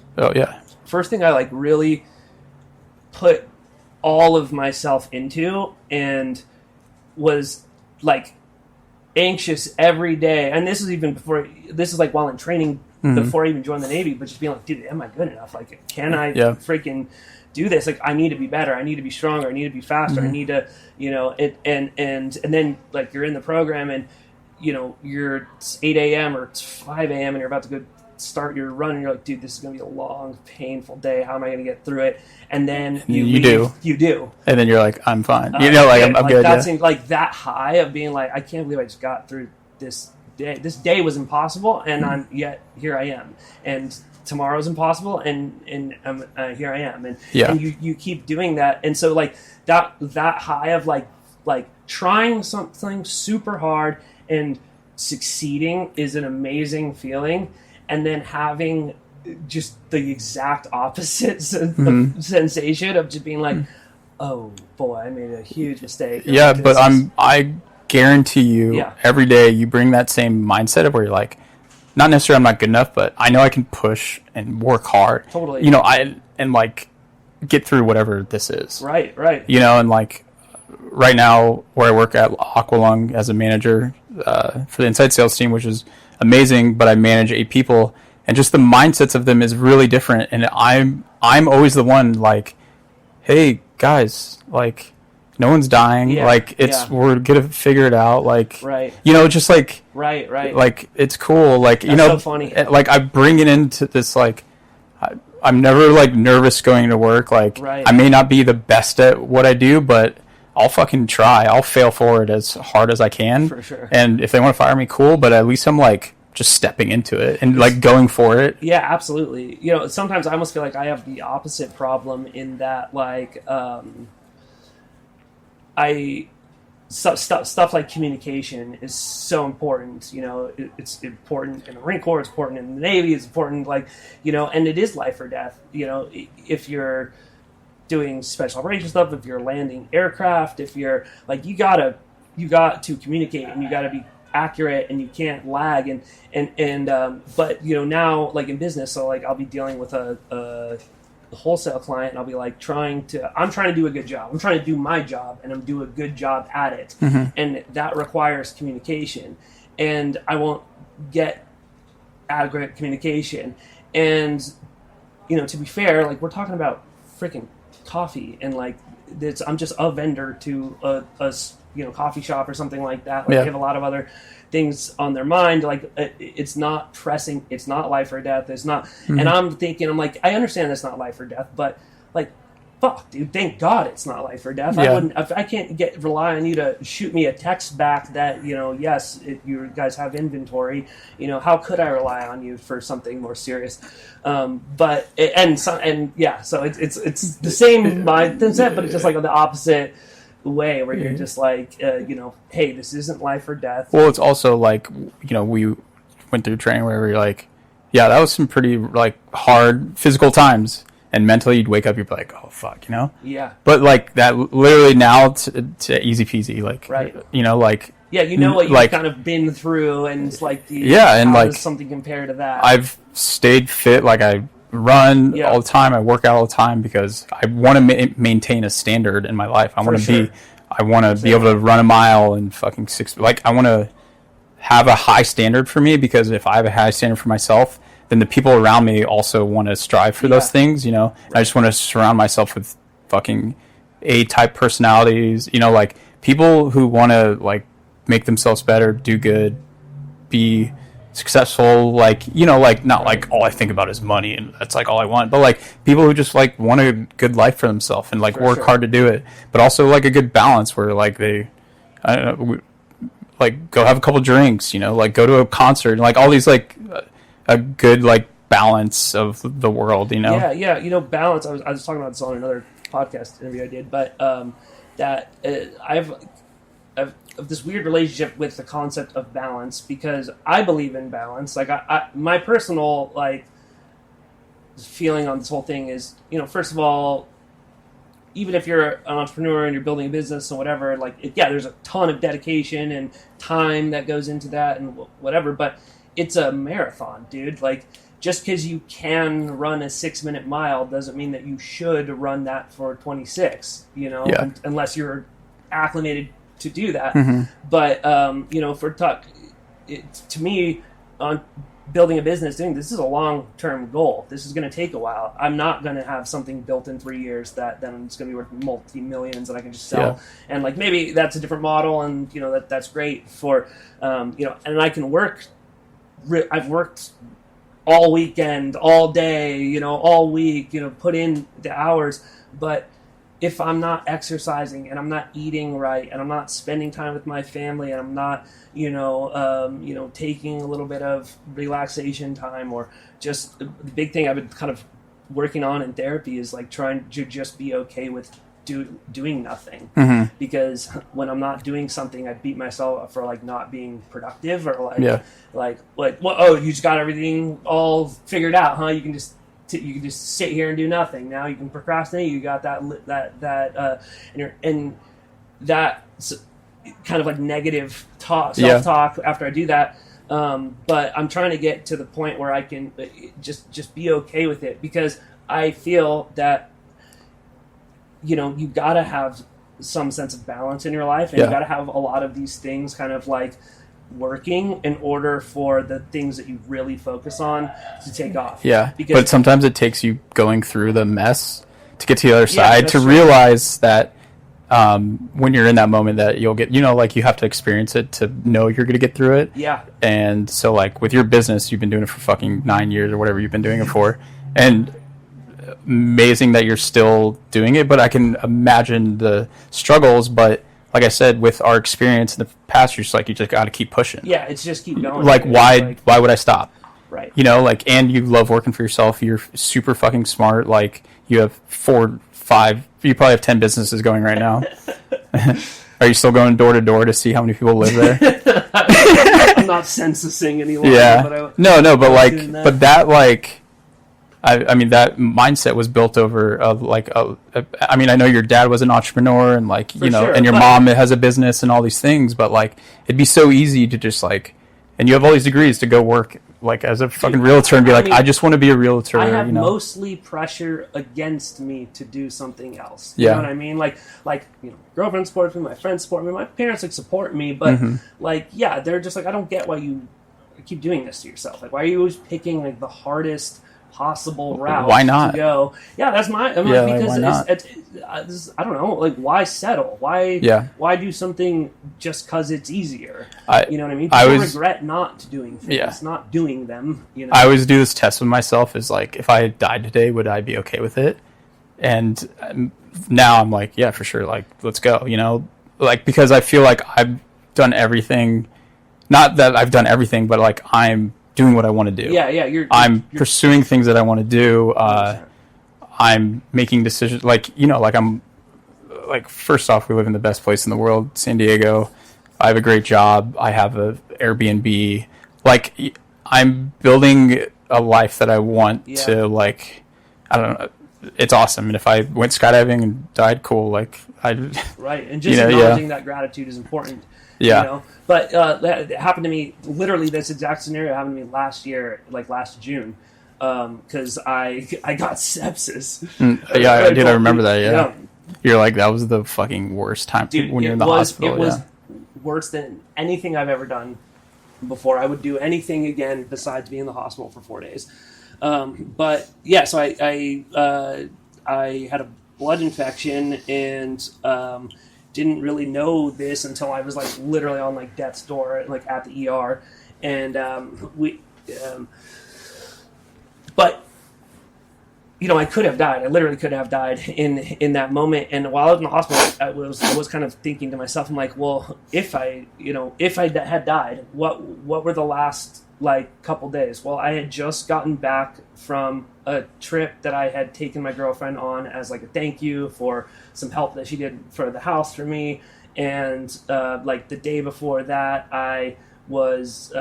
first thing I like really put all of myself into, and was like anxious every day. And this is even before. This is like while in training. Before I even joined the Navy, but just being like, dude, am I good enough? Like, can I freaking do this? Like, I need to be better. I need to be stronger. I need to be faster. I need to, you know, and then like you're in the program and, you know, it's 8 a.m. or it's 5 a.m. and you're about to go start your run and you're like, dude, this is going to be a long, painful day. How am I going to get through it? And then you do. And then you're like, I'm fine. You know, like, I'm good. That seems like that high of being like, I can't believe I just got through this. This day was impossible, and yet here I am. And tomorrow's impossible, and here I am. And you keep doing that, and so like that high of like trying something super hard and succeeding is an amazing feeling, and then having just the exact opposite sensation of just being like, oh boy, I made a huge mistake. Yeah, but I guarantee you every day you bring that same mindset of where you're like, not necessarily I'm not good enough, but I know I can push and work hard. Totally. You know, and like get through whatever this is. Right. You know, and like right now where I work at Aqualung as a manager for the inside sales team, which is amazing, but I manage 8 people, and just the mindsets of them is really different. And I'm always the one like, hey guys, like, no one's dying. Like we're gonna figure it out. Like, you know, just like, right. Like, it's cool. Like, you know, so funny. Like I bring it into this, like, I'm never like nervous going to work. Like, I may not be the best at what I do, but I'll fucking try. I'll fail forward as hard as I can. For sure. And if they want to fire me, cool. But at least I'm like just stepping into it and like going for it. Yeah, absolutely. You know, sometimes I almost feel like I have the opposite problem in that, like, stuff like communication is so important. You know, it's important in the Marine Corps, it's important in the Navy, it's important, like, you know, and it is life or death. You know, if you're doing special operations stuff, if you're landing aircraft, if you're like, you got to communicate, and you got to be accurate, and you can't lag, and but you know, now like in business, so like I'll be dealing with a wholesale client, and I'll be like I'm trying to do a good job. I'm trying to do my job, and I'm doing a good job at it. And that requires communication, and I won't get adequate communication. And, you know, to be fair, like, we're talking about freaking coffee, and like, I'm just a vendor to a you know, coffee shop or something like that. Like, they have a lot of other things on their mind. Like, it's not pressing. It's not life or death. It's not. And I'm thinking, I'm like, I understand it's not life or death, but like, fuck, dude, thank God it's not life or death. I wouldn't. If I can't rely on you to shoot me a text back that, you know, yes, you guys have inventory. You know, how could I rely on you for something more serious? So it's the same mindset, but it's just like the opposite way, where you're just like, you know, hey, this isn't life or death. Well, it's also like, you know, we went through training where you're like, yeah, that was some pretty like hard physical times, and mentally you'd wake up, you'd be like, oh fuck, you know. Yeah. But like that, literally now to easy peasy, like, you know, like Yeah, you know what you've kind of been through, and it's like, how does something compare to that? I've stayed fit. Like, I run all the time. I work out all the time because I want to maintain a standard in my life. I want to be able to run a mile in fucking 6. Like, I want to have a high standard for me, because if I have a high standard for myself, then the people around me also want to strive for those things, you know? Right. I just want to surround myself with fucking A-type personalities, you know, like people who want to like make themselves better, do good, be successful, like, you know, like not like all I think about is money and that's like all I want, but like people who just like want a good life for themselves and like work hard to do it, but also like a good balance where like they, I don't know, like go have a couple drinks, you know, like go to a concert, like all these like a good like balance of the world, you know. Yeah, you know, balance. I was talking about this on another podcast interview I did, but that I've this weird relationship with the concept of balance, because I believe in balance. Like my personal like feeling on this whole thing is, you know, first of all, even if you're an entrepreneur and you're building a business or whatever, like, there's a ton of dedication and time that goes into that and whatever, but it's a marathon, dude. Like, just because you can run a 6-minute mile doesn't mean that you should run that for 26, you know, unless you're acclimated to do that. Mm-hmm. But, you know, to me, on building a business, this is a long-term goal. This is going to take a while. I'm not going to have something built in 3 years that then it's going to be worth multi-millions that I can just sell. Yeah. And like, maybe that's a different model, and, you know, that's great for, you know, and I can work. I've worked all weekend, all day, you know, all week, you know, put in the hours. But if I'm not exercising and I'm not eating right and I'm not spending time with my family and I'm not, you know, taking a little bit of relaxation time, or just the big thing I've been kind of working on in therapy is like trying to just be okay with doing nothing. Mm-hmm. Because when I'm not doing something, I beat myself up for like not being productive, or like well, oh, you just got everything all figured out, huh? You can just sit here and do nothing. Now you can procrastinate. You got and that's kind of like negative self-talk after I do that. But I'm trying to get to the point where I can just be okay with it, because I feel that, you know, you gotta have some sense of balance in your life, and you gotta have a lot of these things kind of like working in order for the things that you really focus on to take off. Yeah, but sometimes it takes you going through the mess to get to the other side to realize that when you're in that moment that you'll get, you know, like you have to experience it to know you're going to get through it. Yeah. And so like with your business, you've been doing it for fucking 9 years or whatever you've been doing it for, and amazing that you're still doing it, but I can imagine the struggles. But like I said, with our experience in the past, you just got to keep pushing. Yeah, it's just keep going. Like, why would I stop? Right. You know, like, and you love working for yourself. You're super fucking smart. Like, you have 4, 5, you probably have 10 businesses going right now. Are you still going door to door to see how many people live there? I'm not censusing any longer. Yeah. But but that, like, I mean, that mindset was built over of like I mean, I know your dad was an entrepreneur, and like, you know, and your mom has a business and all these things, but like it'd be so easy to just like, and you have all these degrees to go work like as a fucking realtor and be like, I just want to be a realtor. I have, you know? mostly pressure against me to do something else. You know what I mean? Like, you know, girlfriend supports me, my friends support me, my parents like support me, but like, they're just like, I don't get why you keep doing this to yourself. Like, why are you always picking like the hardest possible route? Why not? To go? Yeah, that's my. I mean, because it's, I don't know. Like, why settle? Why do something just because it's easier? You know what I mean? People regret not doing things, not doing them. You know, I always do this test with myself. Is like, if I died today, would I be okay with it? And now I'm like, yeah, for sure. Like, let's go. You know, like, because I feel like I've done everything. Not that I've done everything, but like I'm doing what I want to do. Yeah. I'm pursuing things that I want to do. I'm making decisions. Like, you know, like I'm like, first off, we live in the best place in the world, San Diego. I have a great job. I have a Airbnb. Like, I'm building a life that I want to, like, I don't know. it's awesome. And if I went skydiving and died, cool. Like right, and just acknowledging that gratitude is important. Yeah. But that happened to me. Literally, this exact scenario happened to me last year, like last June, because I got sepsis. I did. I remember that. Yeah. You're like, that was the fucking worst time. Dude, when you're in the hospital. It was worse than anything I've ever done before. I would do anything again besides being in the hospital for 4 days. But yeah, so I had a blood infection and didn't really know this until I was like literally on like death's door, like at the ER, and but I could have died. I literally could have died in that moment. And while I was in the hospital, I was kind of thinking to myself, I'm like, well, if I had died, what were the last like couple days? Well, I had just gotten back from a trip that I had taken my girlfriend on as like a thank you for some help that she did for the house for me. And like the day before that, I was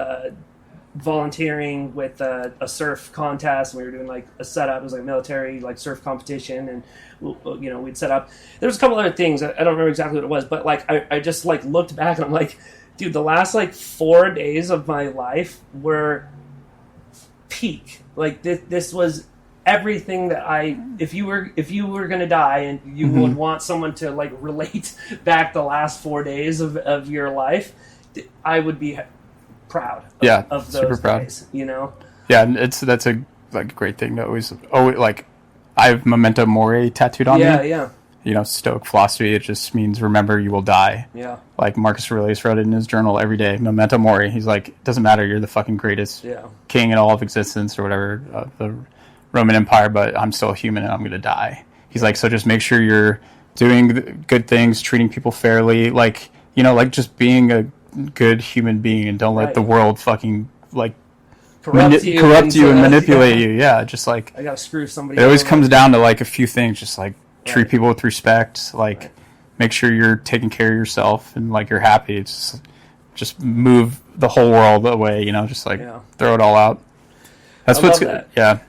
volunteering with a surf contest, and we were doing like a setup. It was like a military like surf competition, and we'd set up. There was a couple other things. I don't remember exactly what it was, but like I just like looked back and I'm like, dude, the last like 4 days of my life were peak. Like this was everything that if you were gonna die and you would want someone to like relate back the last 4 days of your life, I would be proud of those days, Yeah, and that's a like great thing to always like. I have memento mori tattooed on me. Stoic philosophy, it just means remember you will die. Like Marcus Aurelius wrote it in his journal every day, memento mori. He's like, it doesn't matter, you're the fucking greatest king in all of existence or whatever of the Roman Empire, but I'm still human and I'm gonna die. He's like, so just make sure you're doing good things, treating people fairly, like like just being a good human being, and don't let the world fucking like corrupt you and manipulate you. Yeah, just like I gotta screw somebody. It always comes down to like a few things, just like treat people with respect, like make sure you're taking care of yourself and like you're happy. It's just move the whole world away, just like throw it all out. That's what's good. Yeah.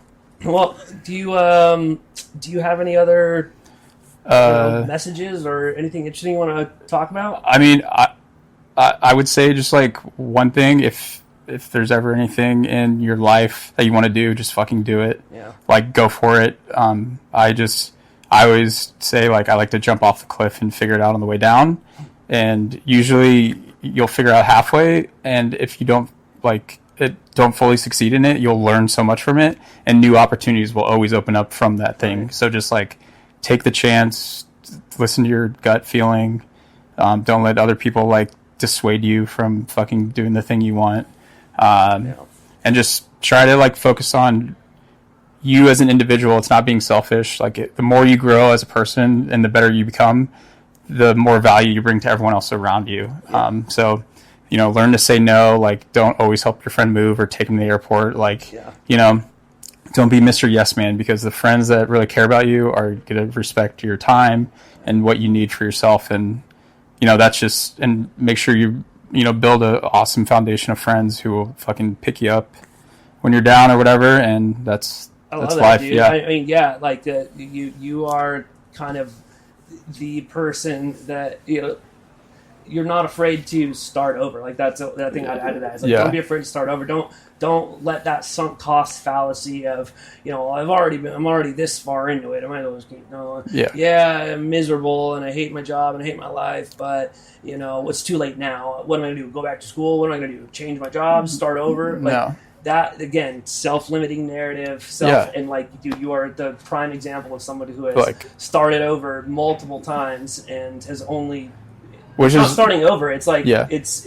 Well, do you have any other messages or anything interesting you want to talk about? I mean, I would say just like one thing, if there's ever anything in your life that you want to do, just fucking do it. Yeah. Like go for it. I always say like I like to jump off the cliff and figure it out on the way down, and usually you'll figure out halfway, and if you don't don't fully succeed in it, you'll learn so much from it, and new opportunities will always open up from that thing. Right. So just like take the chance, listen to your gut feeling. Don't let other people like dissuade you from fucking doing the thing you want, and just try to like focus on you as an individual. It's not being selfish. Like the more you grow as a person and the better you become, the more value you bring to everyone else around you. So learn to say no. Like don't always help your friend move or take them to the airport. Like don't be Mr. Yes Man, because the friends that really care about you are going to respect your time and what you need for yourself. And that's just, and make sure you build an awesome foundation of friends who will fucking pick you up when you're down or whatever. And that's life. Dude. Yeah. I mean, like you are kind of the person that you're not afraid to start over. Like that thing I'd add to that is like, don't be afraid to start over. Don't let that sunk cost fallacy of I'm already this far into it. I might as well just keep going. I'm miserable and I hate my job and I hate my life, but it's too late now. What am I gonna do? Go back to school? What am I gonna do? Change my job? Start over? Like that again, self-limiting narrative. And like, dude, you are the prime example of somebody who has started over multiple times and has only. It's not starting over. It's like it's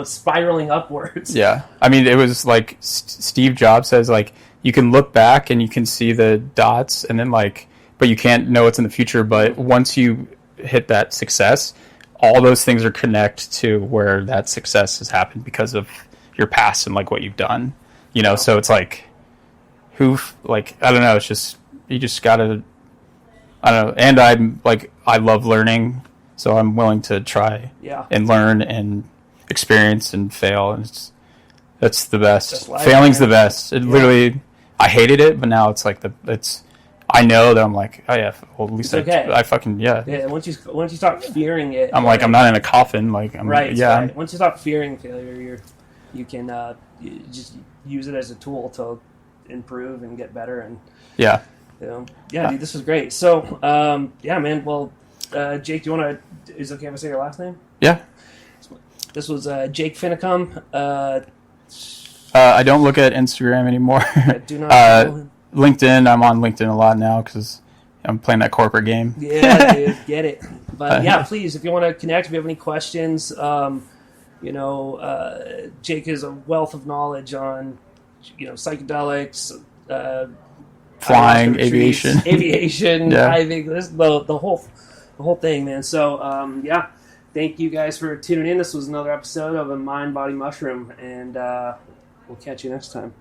spiraling upwards. Yeah, I mean, it was like Steve Jobs says, like you can look back and you can see the dots, and then but you can't know what's in the future. But once you hit that success, all those things are connected to where that success has happened because of your past and like what you've done. So it's like I don't know. It's just you just gotta. I don't know, and I love learning. So I'm willing to try and learn and experience and fail, and that's the best. Failing's the best. It literally, I hated it, but now it's like I know that I'm like, oh yeah, well at least okay. I fucking Yeah, once you stop fearing it, I'm like I'm not in a coffin. Like I'm right. yeah. Right. Once you stop fearing failure, you can you just use it as a tool to improve and get better. And yeah, dude, this was great. So yeah, man. Well, Jake, do you want to? Is it okay if I say your last name? Yeah. This was Jake Finnicum. I don't look at Instagram anymore. Do not follow him. LinkedIn. I'm on LinkedIn a lot now because I'm playing that corporate game. Yeah, dude, get it. But yeah, please, if you want to connect, if you have any questions, Jake is a wealth of knowledge on, psychedelics, flying, aviation, diving, the whole thing, man. So thank you guys for tuning in. This was another episode of A Mind Body Mushroom, and we'll catch you next time.